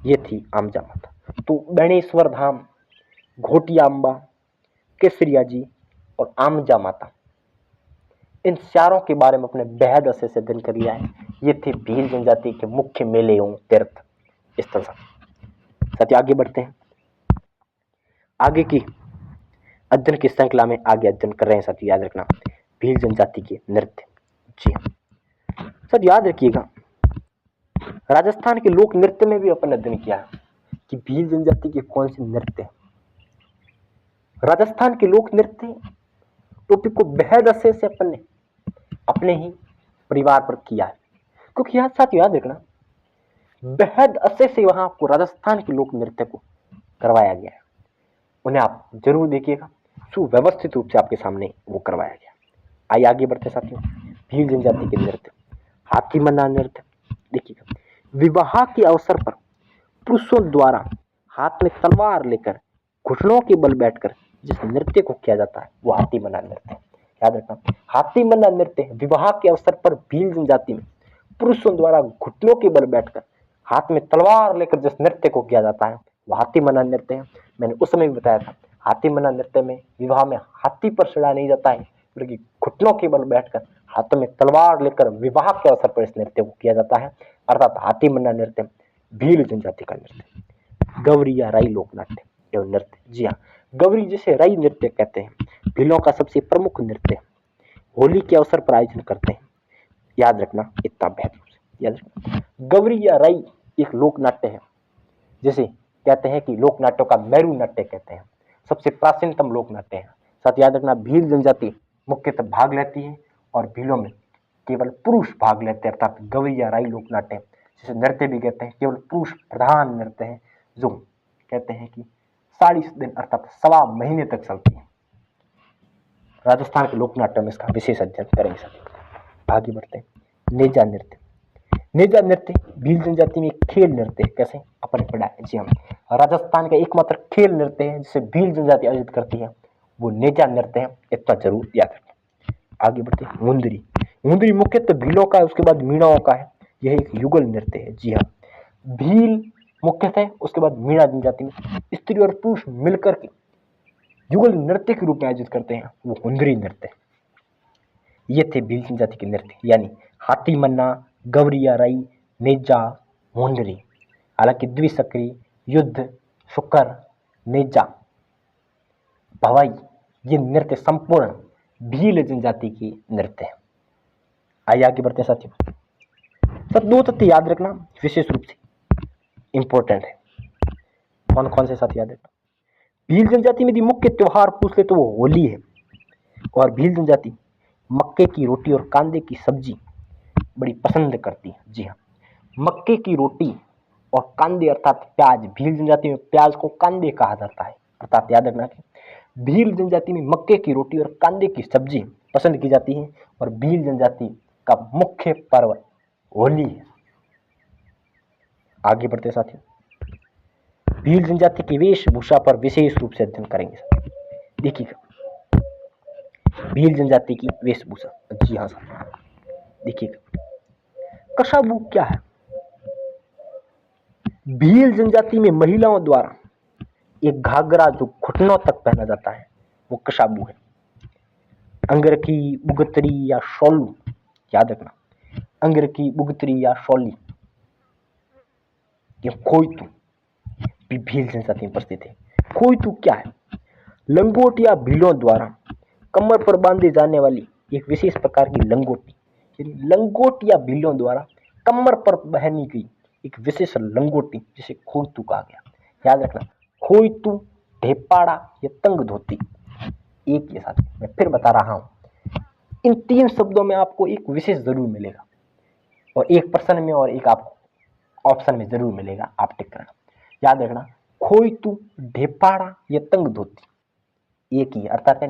ये थी आमजा माता। तो बेणेश्वर धाम, घोटिया अम्बा, केसरिया जी और आमजा माता, इन चारों के बारे में अपने बेहद अच्छे से अध्ययन कर लिया है। ये थे भील जनजाति के मुख्य मेले एवं तीर्थ स्थल। साथ ही आगे बढ़ते हैं, आगे की अध्ययन की श्रृंखला में आगे अध्ययन कर रहे हैं साथियों। याद रखना भील जनजाति के नृत्य। जी सर याद रखिएगा, राजस्थान के लोक नृत्य में भी अपन अध्ययन किया कि भील जनजाति के कौन से नृत्य। राजस्थान के लोक नृत्य टॉपिक को बेहद अच्छे से अपन ने अपने ही परिवार पर किया है, क्योंकि यहाँ साथ याद रखना बेहद अच्छे से वहां आपको राजस्थान के लोक नृत्य को करवाया गया है। उन्हें आप जरूर देखिएगा, सुव्यवस्थित रूप से आपके सामने वो करवाया गया। आइए आगे बढ़ते साथियों। भील जनजाति के नृत्य, हाथी मन्ना नृत्य। देखिएगा, विवाह के अवसर पर पुरुषों द्वारा हाथ में तलवार लेकर घुटनों के बल बैठकर जिस नृत्य को किया जाता है वो हाथी मन्ना नृत्य। याद रखना, हाथी मन्ना नृत्य विवाह के अवसर पर भील जनजाति में पुरुषों द्वारा घुटनों के बल बैठकर हाथ में तलवार लेकर जिस नृत्य को किया जाता है वो हाथी मन्ना नृत्य है। मैंने उस समय भी बताया था, हाथी मन्ना नृत्य में विवाह में हाथी पर चढ़ा नहीं जाता है, बल्कि घुटनों के बल बैठकर हाथों में तलवार लेकर विवाह के अवसर पर इस नृत्य को किया जाता है, अर्थात हाथी मन्ना नृत्य भील जनजाति का नृत्य। गवरी या राई लोक नाट्य एवं नृत्य। जी हाँ, गवरी जिसे राई नृत्य कहते हैं, भीलों का सबसे प्रमुख नृत्य, होली के अवसर पर आयोजन करते हैं। याद रखना इतना बेहतर याद रखना। गवरी या राई एक लोक नाट्य है, जिसे कहते हैं कि लोक नाट्यों का मेरू नाट्य कहते हैं, सबसे प्राचीनतम लोक नाट्य है। साथ याद रखना भील जनजाति मुख्यतः भाग लेती है और भीलों में केवल पुरुष भाग लेते हैं, अर्थात गवरी या राई लोक नाट्य जिसे नृत्य भी कहते हैं, केवल पुरुष प्रधान नृत्य है, जो कहते हैं कि 40 दिन अर्थात 1.25 महीने तक चलती है। राजस्थान के लोक नाट्यों में इसका विशेष अध्ययन करेंगे। आगे बढ़ते हैं, नेजा नृत्य। नेजा नृत्य भील जनजाति में एक खेल नृत्य है। कैसे अपन पढ़ा है, जी हम राजस्थान का एकमात्र खेल नृत्य है जिसे भील जनजाति आयोजित करती है, वो नेजा नृत्य है। इतना जरूर याद रखें। आगे बढ़ते हैं, मुंदरी। मुंदरी मुख्यतः भीलों का है, उसके बाद मीणाओं का है। यह एक युगल नृत्य है। जी हाँ, भील मुख्यतः, उसके बाद मीणा जनजाति में स्त्री और पुरुष मिलकर के युगल नृत्य के रूप में आयोजित करते हैं, वो मुंदरी नृत्य। ये थे भील जनजाति के नृत्य, यानी हाथी मन्ना, गवरिया राई, नेजा, मुंदरी। हालांकि द्विचक्री, युद्ध, शुकर, नेजा, भवाई, ये नृत्य संपूर्ण भील जनजाति की नृत्य है। आइए आगे बढ़ते हैं साथियों। सर 2 तथ्य याद रखना विशेष रूप से इंपॉर्टेंट है। कौन कौन से साथी याद रखना? भील जनजाति में यदि मुख्य त्योहार पूछ ले तो वो होली है, और भील जनजाति मक्के की रोटी और कांदे की सब्जी बड़ी पसंद करती हैं। जी हाँ, मक्के की रोटी और कांदे अर्थात प्याज, भील जनजाति में प्याज को कांदे कहा जाता है। अर्थात याद रखना कि भील जनजाति में मक्के की रोटी और कांदे की सब्जी पसंद की जाती है और भील जनजाति का मुख्य पर्व होली है। आगे बढ़ते साथियों, भील जनजाति की वेशभूषा पर विशेष रूप से अध्ययन करेंगे। देखिएगा भील जनजाति की वेशभूषा। जी हाँ साथियों, देखिएगा कशाबू क्या है। भील जनजाति में महिलाओं द्वारा एक घाघरा जो घुटनों तक पहना जाता है वो कशाबू है। अंगरखी, बुगतरी या शोलू, याद रखना, अंगरखी, बुगतरी या शोली या खोइतू भी भील जनजाति में प्रस्थित है। खोइतू क्या है? लंगोट या भीलों द्वारा कमर पर बांधी जाने वाली एक विशेष प्रकार की लंगोटी, लंगोट या भीलों द्वारा कमर पर पहनी गई एक विशेष लंगोटी जिसे खोइतू कहा गया। याद रखना, खोइतू, ढेपाड़ा या तंग धोती एक ही साथ। मैं फिर बता रहा हूं, इन तीन शब्दों में आपको एक विशेष जरूर मिलेगा और एक प्रश्न में और एक आपको ऑप्शन में जरूर मिलेगा, आप टिक करना। याद रखना, खोइतू, ढेपाड़ा या तंग धोती एक ही, अर्थात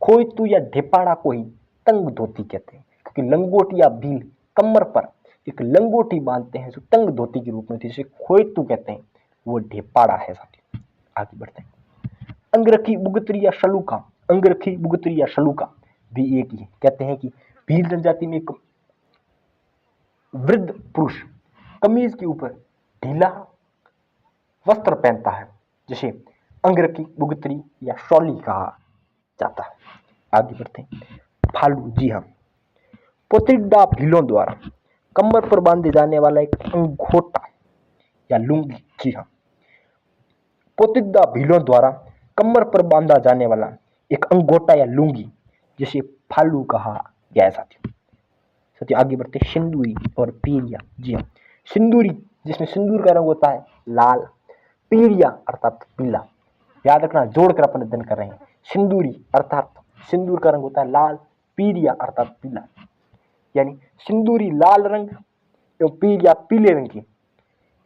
खोइतू या ढेपाड़ा को ही तंग धोती कहते हैं, क्योंकि लंगोट या भील कमर पर एक लंगोटी बांधते हैं जो तंग धोती के रूप में, जिसे खोइतू कहते हैं, वो ढेपाड़ा है साथियों। आगे बढ़ते हैं, अंगरखी, बुगतरी या शलूका, अंगरखी, बुगतरी या शलूका भी एक ही है। कहते हैं कि भील जनजाति में एक वृद्ध पुरुष कमीज के ऊपर ढीला वस्त्र पहनता है जिसे अंगरखी, बुगतरी या शौली कहा जाता है। आगे बढ़ते हैं, फालू। जी हाँ, पोतिड्डा भीलों द्वारा कमर पर बांधे जाने वाला एक अंगोटा या लुंगी। जी हाँ, पोतिड्डा भीलों द्वारा कमर पर बांधा जाने वाला एक अंगोटा या लुंगी जिसे फालू कहा गया है साथियों। आगे बढ़ते, सिंदूरी और पीरिया। जी हाँ, सिंदूरी जिसमें सिंदूर का रंग होता है लाल, पीरिया अर्थात पीला। याद रखना, जोड़कर अपन अध्ययन कर रहे हैं। सिंदूरी अर्थात सिंदूर का रंग होता है लाल, पीरिया अर्थात पीला। यानी सिंदूरी लाल रंग एवं पीरिया पीले रंग की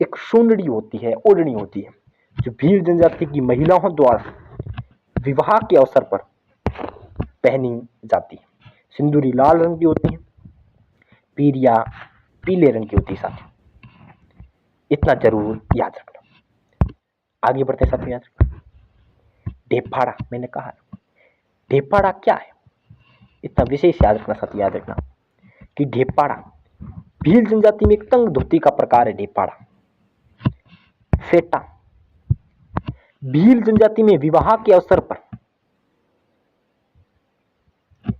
एक सोंदड़ी होती है, ओढ़नी होती है, जो भील जनजाति की महिलाओं द्वारा विवाह के अवसर पर पहनी जाती है। सिंदूरी लाल रंग की होती है, पीरिया पीले रंग की होती है साथियों, इतना जरूर याद रखना। आगे बढ़ते साथियों, याद रखना, ढेपाड़ा। मैंने कहा ढेपाड़ा क्या है, इतना विशेष याद रखना साथियों। याद रखना कि ढेपाड़ा भील जनजाति में एक तंग धोती का प्रकार है। ढेपाड़ा, फेटा भील जनजाति में विवाह के अवसर पर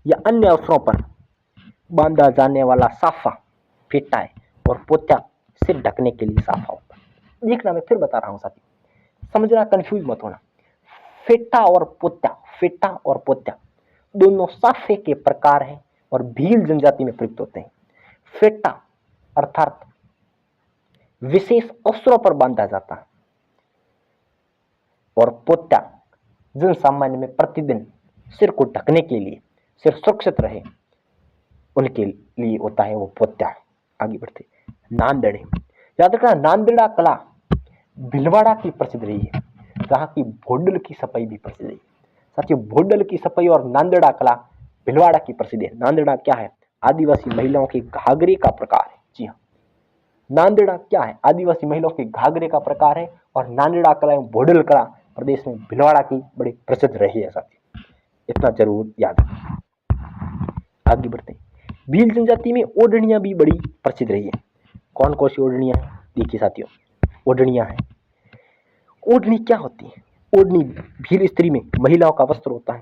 या अन्य अवसरों पर बांधा जाने वाला साफा फेटा है और पोत्या सिर ढकने के लिए साफा होता है। देखना, मैं फिर बता रहा हूं साथियों, समझना, कंफ्यूज मत होना। फेटा और पोत्या दोनों साफे के प्रकार हैं और भील जनजाति में प्रयुक्त होते हैं। फेटा अर्थात विशेष अवसरों पर बांधा जाता है और पोत्या जन सामान्य में प्रतिदिन सिर को ढकने के लिए, सिर सुरक्षित रहे उनके लिए होता है वो पोत्या। आगे बढ़ते, नांदेड़। याद रखना, नांदेड़ा कला भीलवाड़ा की प्रसिद्ध रही है, जहाँ की भोडल की सफाई भी प्रसिद्ध है साथियों। भोडल की सफाई और नांदेड़ा कला भीलवाड़ा की प्रसिद्ध है। नांदेड़ा क्या है? आदिवासी महिलाओं के घाघरे का प्रकार है। जी हाँ, नांदेड़ा क्या है? आदिवासी महिलाओं के घाघरे का प्रकार है और नांदेड़ा कला एवं भोडल कला प्रदेश में भीलवाड़ा की बड़ी प्रसिद्ध रही है साथियों, इतना जरूर याद रखना। आगे बढ़ते हैं, भील जनजाति में ओढ़नियां भी बड़ी प्रसिद्ध रही है। कौन कौन सी ओढ़नियां हैं? देखिए साथियों, ओढ़नियां हैं। ओढ़नी क्या होती है? ओढ़नी भील स्त्री में महिलाओं का वस्त्र होता है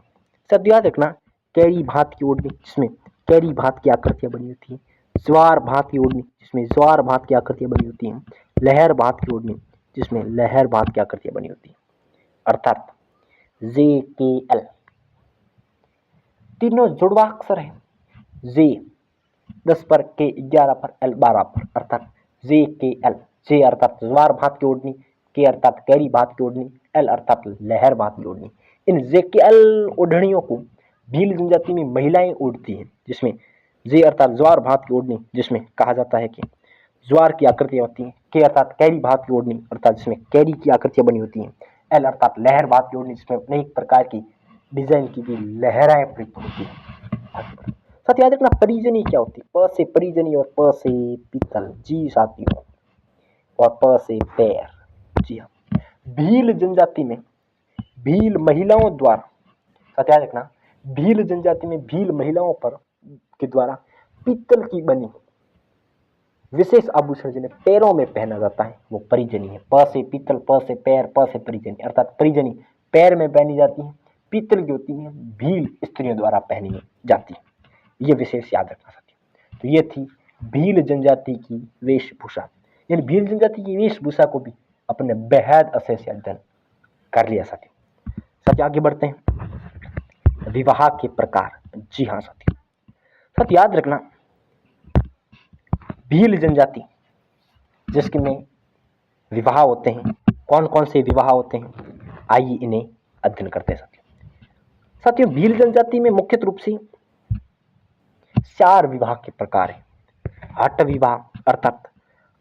साथियों। याद रखना, कैरी भात की ओढ़नी जिसमें कैरी भात की आकृतियां बनी होती है, ज्वार भात की ओढ़नी जिसमें ज्वार भात की आकृतियां बनी होती हैं, लहर भात की ओढ़नी जिसमें लहर भात की आकृतियां बनी होती हैं, अर्थात JKL। तीनों जुड़वा अक्षर है। जे 10 पर, के 11 पर, L 12 पर, अर्थात JKL। जे अर्थात ज्वार भात की ओढ़नी, के अर्थात कैरी भात की ओढ़नी, L अर्थात लहर भात की ओढ़नी। इन JKL ओढ़नियों को भील जनजाति में महिलाएं ओढ़ती हैं जिसमें जे अर्थात ज्वार भात की ओढ़नी, जिसमें कहा जाता है कि ज्वार की आकृतियां होती हैं। के अर्थात कैरी भात की ओढ़नी, अर्थात जिसमें कैरी की आकृतियां बनी होती हैं। एल अर्थात लहर भात की ओढ़नी, जिसमें अनेक प्रकार की डिजाइन की भी लहरें प्रयुक्त होती हैं। साथ याद रखना परिजनी क्या होती है। प से परिजनी और प से पीतल, जी साथियों, और प से पैर। जी हाँ, भील जनजाति में भील महिलाओं द्वारा, साथ याद रखना, भील जनजाति में भील महिलाओं पर के द्वारा पीतल की बनी विशेष आभूषण जिन्हें पैरों में पहना जाता है वो परिजनी है। प से पीतल, प से पैर, प से परिजनी, अर्थात परिजनी पैर में पहनी जाती है, पीतल की होती है, भील स्त्रियों द्वारा पहनी जाती है। ये विशेष याद रखना साथियों। तो ये थी भील जनजाति की वेशभूषा। यानी भील जनजाति की वेशभूषा को भी अपने बेहद अच्छे से अध्ययन कर लिया साथियों। साथियों आगे बढ़ते हैं, विवाह के प्रकार। जी हाँ साथियों, साथ याद रखना भील जनजाति जिसके में विवाह होते हैं, कौन कौन से विवाह होते हैं, आइए इन्हें अध्ययन करते हैं साथियों। साथियों भील जनजाति में मुख्य रूप से 4 विवाह के प्रकार हैं। हट विवाह, अर्थात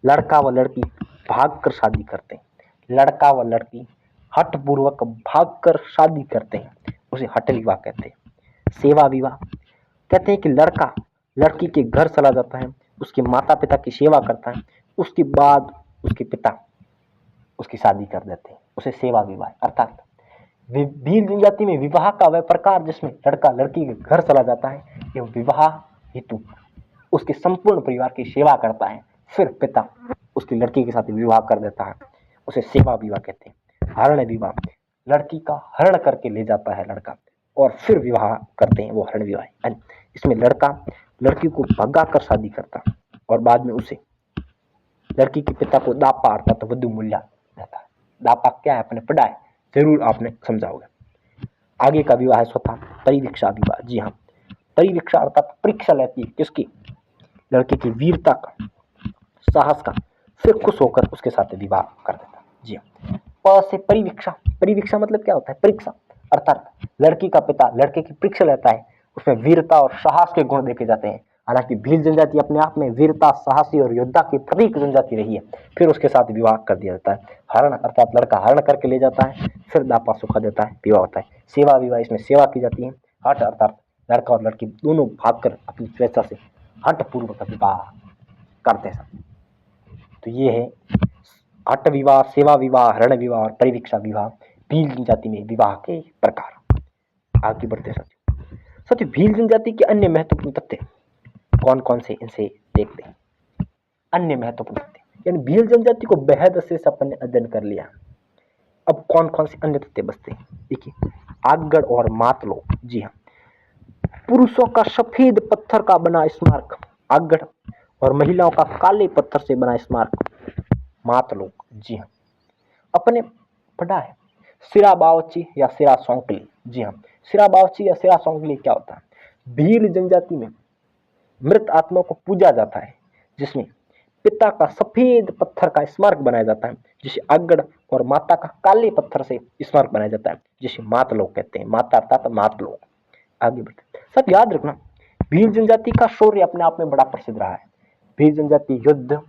लड़का व लड़की भागकर शादी करते हैं। लड़का व लड़की हट पूर्वक भागकर शादी करते हैं, उसे हट विवाह कहते हैं। सेवा विवाह कहते हैं कि लड़का लड़की के घर चला जाता है, उसके माता पिता की सेवा करता है, उसके बाद उसके पिता उसकी शादी कर देते हैं, उसे सेवा विवाह। अर्थात भील जनजाति में विवाह का वह प्रकार जिसमें लड़का लड़की के घर चला जाता है एवं विवाह हेतु उसके संपूर्ण परिवार की सेवा करता है, फिर पिता उसकी लड़की के साथ विवाह कर देता है, उसे सेवा विवाह कहते हैं। हरण विवाह, लड़की का हरण करके ले जाता है लड़का और फिर विवाह करते हैं, वो हरण विवाह। इसमें लड़का लड़की को भगा कर शादी करता और बाद में उसे लड़की के पिता को दापा अर्थात वधु मूल्य देता है। दापा क्या है आपने पढ़ा है, जरूर आपने समझा होगा। आगे का विवाह है स्वतः परिवीक्षा विवाह। जी हाँ, परिवीक्षा अर्थात परीक्षा लेती है किसकी, लड़के की वीरता का, साहस का, फिर खुश होकर उसके साथ विवाह कर देता है। जी हाँ, प से परिवीक्षा। परिवीक्षा मतलब क्या होता है, परीक्षा, अर्थात लड़की का पिता लड़के की परीक्षा लेता है, उसमें वीरता और साहस के गुण देखे जाते हैं। हालांकि भील जनजाति अपने आप में वीरता, साहसी और योद्धा की प्रतीक जनजाति रही है, फिर उसके साथ विवाह कर दिया जाता है। हरण अर्थात लड़का हरण करके ले जाता है, फिर दापा सुखा देता है, विवाह होता है। सेवा विवाह, इसमें सेवा की जाती है। हट अर्थात लड़का और लड़की दोनों भागकर अपनी स्वेच्छा से हट पूर्वक विवाह करते हैं। तो ये है हट विवाह, सेवा विवाह, हरण विवाह और परिवीक्षा विवाह, भील जनजाति में विवाह के प्रकार। आगे बढ़ते साथियों, भील जनजाति के अन्य महत्वपूर्ण तथ्य कौन कौन से, इनसे देखते हैं। अन्य महत्वपूर्ण तथ्य, यानी भील जनजाति को बेहद अच्छे से अपन ने अध्ययन कर लिया। अब कौन कौन से अन्य तथ्य बचते हैं, देखिए। आगड़ और मातलोक। जी हाँ, पुरुषों का सफेद पत्थर का बना स्मारक आगड़ और महिलाओं का काले पत्थर से बना स्मारक मातलोक। जी हाँ, अपने पढ़ा है सिरा बावची या सिरा सौंकली। जी हाँ, सिरा बावची या सिरा सौंकली क्या होता है, भील जनजाति में मृत आत्मा को पूजा जाता है, जिसमें पिता का सफेद पत्थर का स्मारक बनाया जाता है, जिसे आगड़, और माता का काले पत्थर से स्मारक बनाया जाता है, जिसे मातलोक कहते हैं। माता अर्थात मातलोक। आगे बढ़ते सब याद रखना, भील जनजाति का शौर्य अपने आप में बड़ा प्रसिद्ध रहा है। भील जनजाति युद्ध,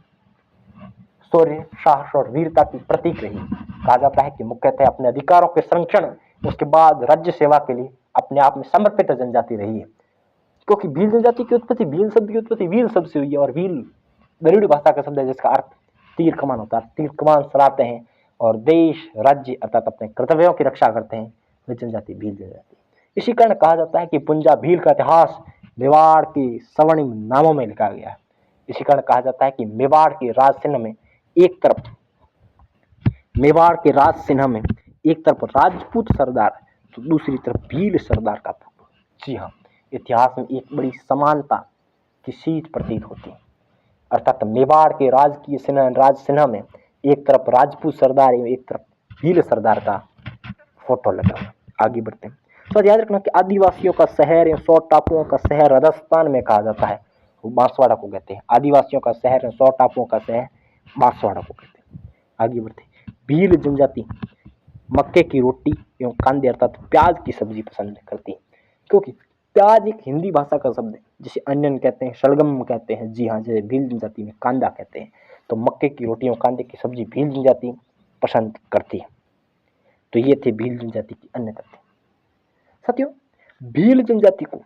शौर्य, साहस और वीरता की प्रतीक रही। कहा जाता है कि मुख्यतः अपने अधिकारों के संरक्षण, उसके बाद राज्य सेवा के लिए अपने आप में समर्पित जनजाति रही है। क्योंकि भील जनजाति की उत्पत्ति, भील शब्द की उत्पत्ति वील शब्द से हुई है, और वील द्रविड़ भाषा का शब्द है जिसका अर्थ तीर कमान होता है। तीर कमान चलाते हैं और देश राज्य अर्थात अपने कर्तव्यों की रक्षा करते हैं, वे जनजाति भील जनजाति। इसी कारण कहा जाता है कि पुंजा भील का इतिहास मेवाड़ के स्वर्णिम नामों में लिखा गया है। इसी कारण कहा जाता है कि मेवाड़ के राज चिन्ह में एक तरफ राजपूत सरदार तो दूसरी तरफ भील सरदार का फोटो। जी हाँ, इतिहास में एक बड़ी समानता की सीध प्रतीत होती है। अर्थात मेवाड़ के राज चिन्ह में एक तरफ राजपूत सरदार एवं एक तरफ भील सरदार का फोटो लगा हुआ। आगे बढ़ते हैं, तो याद रखना कि आदिवासियों का शहर या 100 टापुओं का शहर राजस्थान में कहा जाता है, वो बांसवाड़ा को कहते हैं। आदिवासियों का शहर 100 टापुओं का शहर बांसवाड़ा को कहते हैं। आगे बढ़ते हैं, भील जनजाति मक्के की रोटी एवं कांदे अर्थात प्याज की सब्जी पसंद करती है, क्योंकि प्याज एक हिंदी भाषा का शब्द है, जिसे अनियन कहते हैं, शलगम कहते हैं। जी हाँ, जैसे भील जनजाति में कांदा कहते हैं। तो मक्के की रोटी और कांदे की सब्जी भील जनजाति पसंद करती है। तो ये थे भील जनजाति की अन्य तथ्य। साथियों, भील जनजाति को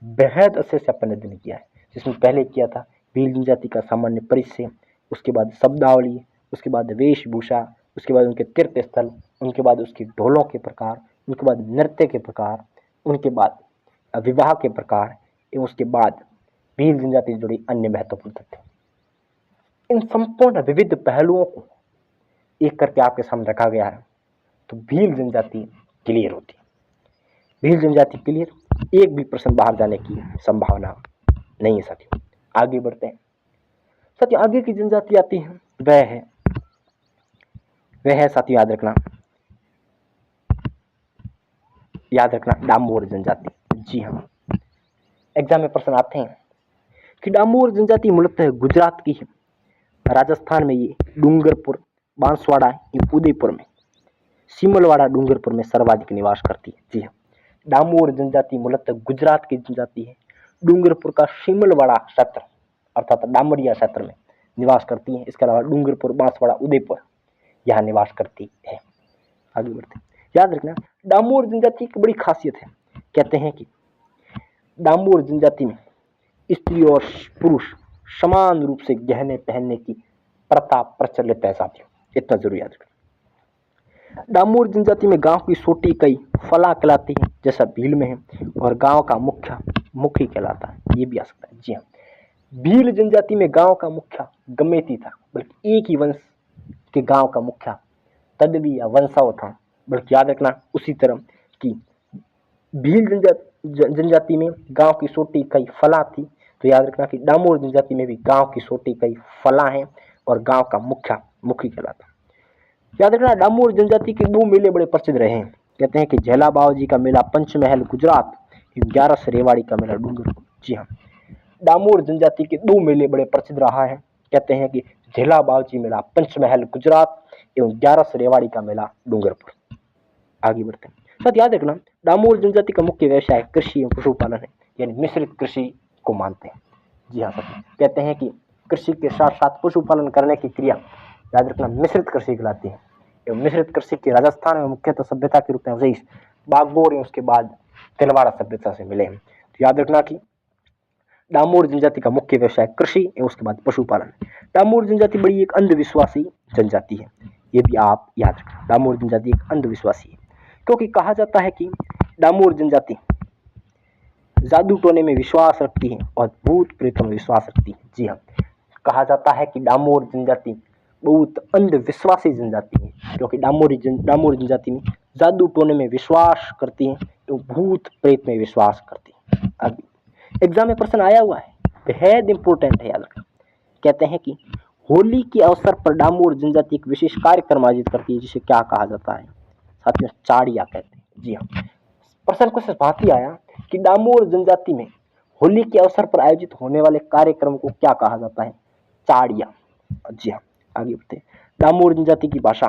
बेहद अच्छे से अपन ने अध्ययन किया है, जिसमें पहले किया था भील जनजाति का सामान्य परिचय, उसके बाद शब्दावली, उसके बाद वेशभूषा, उसके बाद उनके तीर्थ स्थल, उनके बाद उसके ढोलों के प्रकार, उनके बाद नृत्य के प्रकार, उनके बाद विवाह के प्रकार, एवं उसके बाद भील जनजाति से जुड़ी अन्य महत्वपूर्ण तथ्य। इन संपूर्ण विविध पहलुओं को एक करके आपके सामने रखा गया है, तो भील जनजाति क्लियर होती है। भील जनजाति क्लियर, एक भी प्रश्न बाहर जाने की संभावना नहीं है। साथियों आगे बढ़ते हैं। साथियों आगे की जनजाति आती है, वह है साथियों याद रखना डामोर जनजाति। जी हाँ, एग्जाम में प्रश्न आते हैं कि डामोर जनजाति मूलतः गुजरात की है। राजस्थान में ये डूंगरपुर, बांसवाड़ा, उदयपुर में, सीमलवाड़ा डूंगरपुर में सर्वाधिक निवास करती है। जी हाँ, डामोर जनजाति मूलतः गुजरात की जनजाति है। डूंगरपुर का सीमलवाड़ा क्षेत्र अर्थात डामरिया क्षेत्र में निवास करती है। इसके अलावा डूंगरपुर, बांसवाड़ा, उदयपुर यहाँ निवास करती है। आगे बढ़ते हैं। याद रखना डामोर जनजाति की बड़ी खासियत है, कहते हैं कि डामोर जनजाति में स्त्री और पुरुष समान रूप से गहने पहनने की प्रथा प्रचलित है। साथियों इतना जरूर याद रखना। डामोर जनजाति में गांव की सोटी कई फला कहलाती है, जैसा भील में है, और गांव का मुखिया मुखी कहलाता है। ये भी आ सकता है। जी हाँ, भील जनजाति में गांव का मुखिया गमेती था, बल्कि एक ही वंश के गांव का मुखिया तदवी या वंशाव था। बल्कि याद रखना उसी तरह की भील जनजाति में गांव की सोटी कई फला थी, तो याद रखना कि डामोर जनजाति में भी गांव की सोटी कई फला है और गांव का मुखिया मुखी कहलाता। याद रखना डामोर जनजाति के दो मेले बड़े प्रसिद्ध रहे हैं। कहते हैं कि झेला बावजी का मेला पंचमहल गुजरात, 11 रेवाड़ी का मेला डूंगरपुर। जी हाँ, डामोर जनजाति के दो मेले बड़े प्रसिद्ध रहा है। कहते हैं कि झेला बावजी मेला पंचमहल गुजरात एवं 11 रेवाड़ी का मेला डूंगरपुर। आगे बढ़ते हैं। साथ याद रखना डामोर जनजाति का मुख्य व्यवसाय कृषि एवं पशुपालन है, यानी मिश्रित कृषि को मानते हैं। जी हाँ साथियों, कहते हैं कि कृषि के साथ साथ पशुपालन करने की क्रिया याद रखना मिश्रित कृषि कहलाती है। एवं मिश्रित कृषि की राजस्थान में मुख्यतः सभ्यता के रूप में अवशेष बागोर एवं उसके बाद तिलवाड़ा सभ्यता से मिले हैं। तो याद रखना कि डामोर जनजाति का मुख्य व्यवसाय कृषि एवं उसके बाद पशुपालन। डामोर जनजाति बड़ी एक अंधविश्वासी जनजाति है, ये भी आप याद रखना। डामोर जनजाति एक अंधविश्वासी है, क्योंकि कहा जाता है कि डामोर जनजाति जादू टोने में विश्वास रखती है और भूत प्रेतों में विश्वास रखती है। जी हाँ, कहा जाता है कि डामोर जनजाति बहुत अंधविश्वासी जनजाति है, क्योंकि डामोर जनजाति में जादू टोने में विश्वास करती है तो भूत प्रेत में विश्वास करती है। अभी एग्जाम में प्रश्न आया हुआ है, बेहद इंपॉर्टेंट है, याद रखना। कहते हैं कि होली के अवसर पर डामोर जनजाति एक विशेष कार्यक्रम आयोजित करती है, जिसे क्या कहा जाता है? साथियों चाड़िया कहते हैं। जी हाँ, प्रश्न कुछ भांति आया कि डामोर जनजाति में होली के अवसर पर आयोजित होने वाले कार्यक्रम को क्या कहा जाता है? चाड़िया। जी हाँ, आगे बढ़ते हैं। डामोर जनजाति की भाषा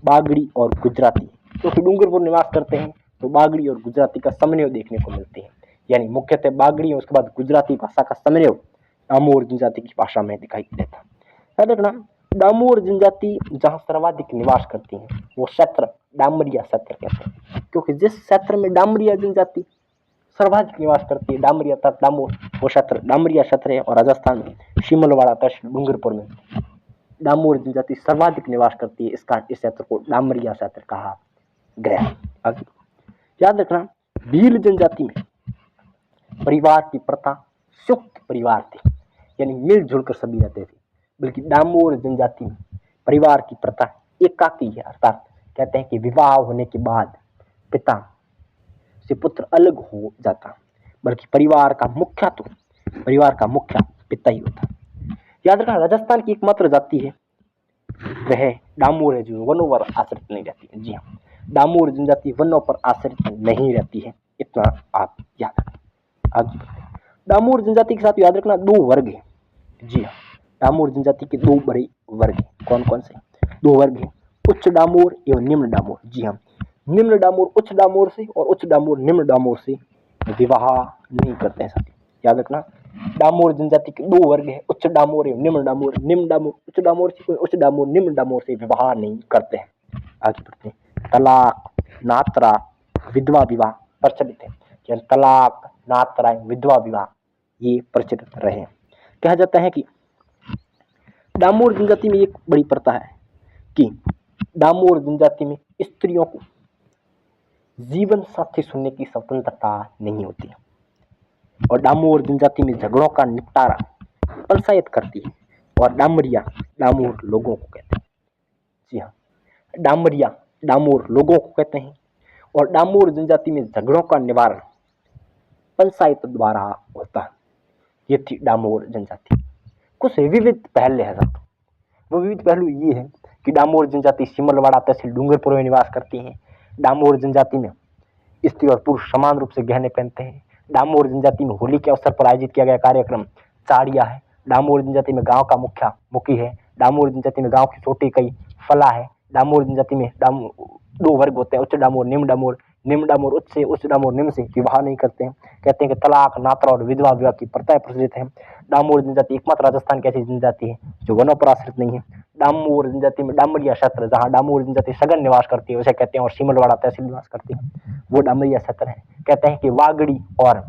बागड़ी और गुजराती, क्योंकि डूंगरपुर निवास करते हैं तो बागड़ी और गुजराती का समन्वय देखने को मिलते हैं, यानी मुख्यतः बागड़ी और उसके बाद गुजराती भाषा का समन्वय डामोर जनजाति की भाषा में दिखाई देता है। याद रखना डामोर जनजाति जहाँ सर्वाधिक निवास करती है वो क्षेत्र डामरिया क्षेत्र कहते हैं, क्योंकि जिस क्षेत्र में डामरिया जनजाति सर्वाधिक निवास करती है, डामरिया तथा डामोर, वो क्षेत्र डामरिया क्षेत्र है। और राजस्थान में शिमलवाड़ा तथा डूंगरपुर में डामोर जनजाति सर्वाधिक निवास करती है, इस क्षेत्र को डामरिया क्षेत्र कहा गया। याद रखना भील जनजाति में परिवार की प्रथा संयुक्त परिवार थी, यानी मिलजुल कर सभी रहते थे, बल्कि डामोर जनजाति में परिवार की प्रथा एकाकी है, अर्थात कहते हैं कि विवाह होने के बाद पिता से पुत्र अलग हो जाता, बल्कि परिवार का मुख्य पिता ही होता। याद रखना राजस्थान की एकमात्र जाति है वह डामोर है, जो वनों पर आश्रित नहीं रहती है। जी हाँ, डामोर जनजाति वनों पर आश्रित नहीं रहती है, इतना आप याद रखना। आगे डामोर जनजाति के साथ याद रखना दो वर्ग है। जी हाँ, डामोर जनजाति के दो बड़े वर्ग हैं। कौन कौन से? दो वर्ग हैं, उच्च डामोर एवं निम्न डामोर। जी हाँ, निम्न डामोर उच्च डामोर से और उच्च डामोर निम्न डामोर से विवाह नहीं करते हैं साथी। याद रखना, डामोर जनजाति के 2 वर्ग है, उच्च डामोर एवं निम्न डामोर। निम्न डामोर उच्च डामोर से, उच्च डामोर निम्न डामोर से विवाह नहीं करते हैं। आगे बढ़ते हैं। तलाक, नातरा, विधवा विवाह प्रचलित है। तलाक, नातरा, विधवा विवाह ये प्रचलित रहे। कहा जाता है कि डामोर जनजाति में एक बड़ी प्रथा है कि डामोर जनजाति में स्त्रियों को जीवन साथी चुनने की स्वतंत्रता नहीं होती है और डामोर जनजाति में झगड़ों का निपटारा पंचायत करती है। और डामरिया डामोर लोगों को कहते हैं। जी हाँ, डामरिया डामोर लोगों को कहते हैं। और डामोर जनजाति में झगड़ों का निवारण पंचायत द्वारा होता है। ये थी डामोर जनजाति। कुछ विविध पहलू है साथ। वो विविध पहलू ये है कि डामोर जनजाति सिमलवाड़ा तहसील डूंगरपुर में निवास करती है। डामोर जनजाति में स्त्री और पुरुष समान रूप से गहने पहनते हैं। डामोर जनजाति में होली के अवसर पर आयोजित किया गया कार्यक्रम चाड़िया है। डामोर जनजाति में गांव का मुखिया मुखी है। डामोर जनजाति में गांव की छोटी कई फला है। डामोर जनजाति में 2 वर्ग होते हैं, उच्च डामोर, निम्न डामोर। निम्न डामोर उच्च से, उच्च डामोर निम्न से विवाह नहीं करते हैं। कहते हैं कि तलाक, नातरा और विधवा विवाह की प्रथाएं प्रचलित है। डामोर जनजाति एकमात्र राजस्थान की ऐसी जनजाति है जो वनों पर आश्रित नहीं है। डामोर जनजाति में डामरिया क्षेत्र, जहाँ डामोर जनजाति सघन निवास करती है उसे कहते हैं, और सिमलवाड़ा तहसील निवास करती है वो डामरिया क्षेत्र है। कहते हैं कि वागड़ी और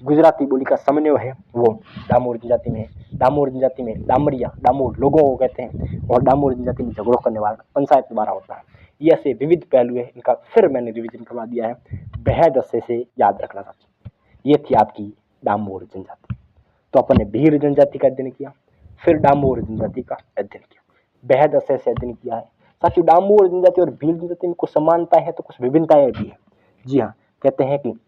गुजराती बोली का समन्वय है वो डामोर जनजाति में है। डामोर जनजाति में डामरिया डामोर लोगों को कहते हैं और डामोर जनजाति में झगड़ों का निवारण पंचायत द्वारा होता है। ये ऐसे विविध पहलू है, इनका फिर मैंने रिवीजन करवा दिया है, बेहद अच्छे से याद रखना चाहिए। ये थी आपकी डामोर जनजाति। तो अपन ने भील जनजाति का अध्ययन किया, फिर डामोर जनजाति का अध्ययन किया, बेहद अच्छे से अध्ययन किया है साथियों। डामोर जनजाति और भील जनजाति में कुछ समानता है तो कुछ विभिन्नताएं भी है। जी हाँ, कहते हैं कि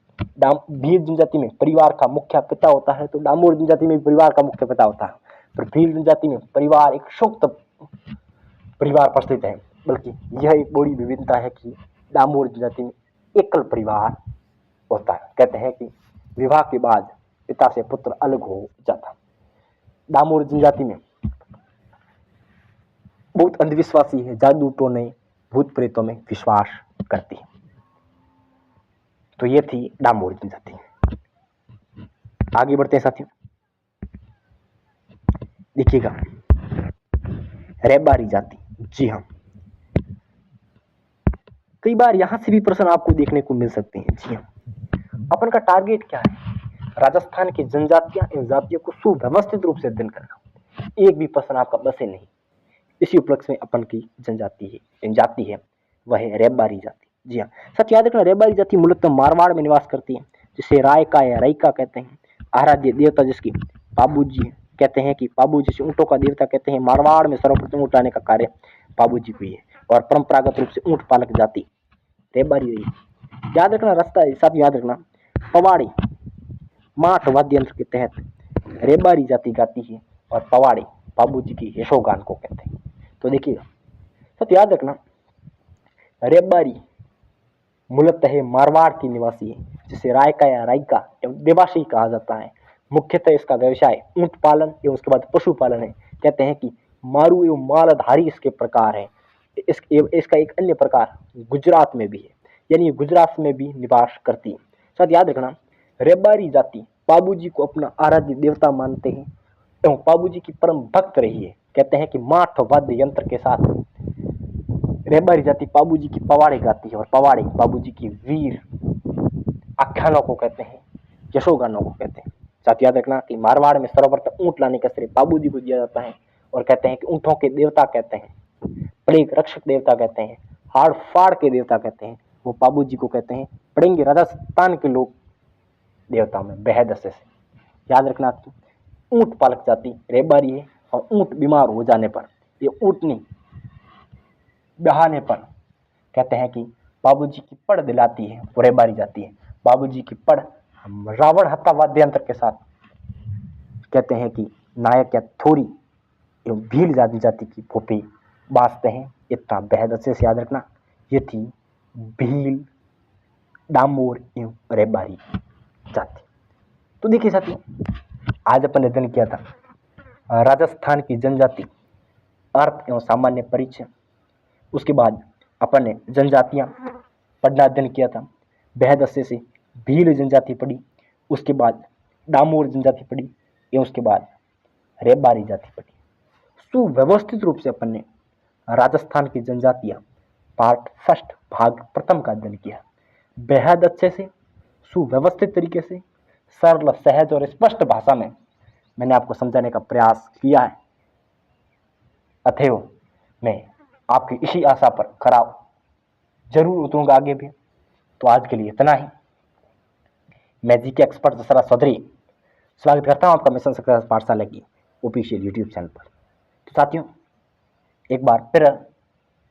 भील जनजाति में परिवार का मुख्य पिता होता है तो डामोर जनजाति में परिवार का मुख्य पिता होता है। पर भील जनजाति में परिवार एक संयुक्त परिवार प्रस्थित है, बल्कि यह एक बड़ी विभिन्नता है कि डामोर जनजाति में एकल परिवार होता है। कहते हैं कि विवाह के बाद पिता से पुत्र अलग हो जाता। डामोर जनजाति में बहुत अंधविश्वासी है, जादू टोने भूत प्रेतों में विश्वास करती है। तो ये थी डामोर जनजाति। आगे बढ़ते हैं साथियों, देखिएगा रेबारी जाति। जी हाँ, कई बार यहां से भी प्रश्न आपको देखने को मिल सकते हैं। जी हाँ, अपन का टारगेट क्या है? राजस्थान की जनजातियां एवं जातियों को सुव्यवस्थित रूप से अध्ययन करना। एक भी प्रश्न आपका बसे नहीं। इसी उपलक्ष्य में अपन की जाति है वह है रेबारी जाति। जी हाँ, सच याद रखना, रेबारी जाति मूलतः मारवाड़ में निवास करती है, जिसे रायका या रायका कहते हैं। आराध्य देवता जिसकी पाबूजी कहते हैं कि पाबूजी से ऊँटों का देवता कहते हैं। मारवाड़ में सर्वप्रथम ऊँट लाने का कार्य पाबूजी को ही है और परंपरागत रूप से ऊँट पालक जाति रेबारी रही। याद रखना, रास्ता साथ याद रखना, पवाड़ी माठ वाद्य यंत्र के तहत रेबारी जाति गाती है और पवाड़ी बाबूजी की यशोगान को कहते हैं। तो देखिएगा सत याद रखना, रेबारी मूलतः मारवाड़ की निवासी है, जिसे रायका या रायका एवं देवासी कहा जाता है। मुख्यतः इसका व्यवसाय ऊंट पालन एवं उसके बाद पशुपालन है। कहते हैं कि मारू एवं मालधारी इसके प्रकार है। इसका एक अन्य प्रकार गुजरात में भी है, यानी गुजरात में भी निवास करती है। साथ याद रखना, रेबारी जाति पाबूजी को अपना आराध्य देवता मानते हैं एवं पाबूजी की परम भक्त रही है। कहते हैं कि माठ वाद्य यंत्र के साथ रेबारी जाति पाबूजी की पवाड़े गाती है और पवाड़े पाबूजी की वीर आख्यानों को कहते हैं, यशोगानों को कहते हैं। साथ याद रखना कि मारवाड़ में सर्वप्रथम ऊंट लाने का श्रेय पाबूजी को दिया जाता है और कहते हैं कि ऊंटों के देवता कहते हैं, प्लेग रक्षक देवता कहते हैं, हाड़ फाड़ के देवता कहते हैं, वो पाबूजी को कहते हैं। पढ़ेंगे राजस्थान के लोग देवताओं में बेहद अच्छे से। याद रखना कि ऊंट पालक जाति रेबारी है और ऊंट बीमार हो जाने पर, ये ऊंटनी बहाने पर कहते हैं कि बाबूजी की पड़ दिलाती है, वो रेबारी जाती है। बाबूजी की पड़ रावण हत्या वाद्य यंत्र के साथ कहते हैं कि नायक या थोरी एवं भील जाति की भूपी बाजते हैं। इतना बेहद अच्छे से याद रखना। ये थी भील, डामोर एवं रेबारी जाति। तो देखिए साथियों, आज अपन ने अध्ययन किया था राजस्थान की जनजाति, अर्थ एवं सामान्य परिचय। उसके बाद अपन ने जनजातियां पढ़ना अध्ययन किया था, बेहद अच्छे से भील जनजाति पढ़ी, उसके बाद डामोर जनजाति पढ़ी, एवं उसके बाद रेबारी जाति पढ़ी। सुव्यवस्थित रूप से अपन ने राजस्थान की जनजातियां पार्ट फर्स्ट भाग प्रथम का अध्ययन किया। बेहद अच्छे से सुव्यवस्थित तरीके से सरल, सहज और स्पष्ट भाषा में मैंने आपको समझाने का प्रयास किया है। अतएव मैं आपकी इसी आशा पर खरा जरूर उतरूंगा आगे भी। तो आज के लिए इतना ही। मैं जीके एक्सपर्ट दशरथ चौधरी स्वागत करता हूं आपका मिशन सक्सेस पाठशाला की ऑफिशियल यूट्यूब चैनल पर। तो साथियों, एक बार फिर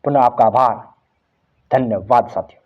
पुनः आपका आभार, धन्यवाद साथियों।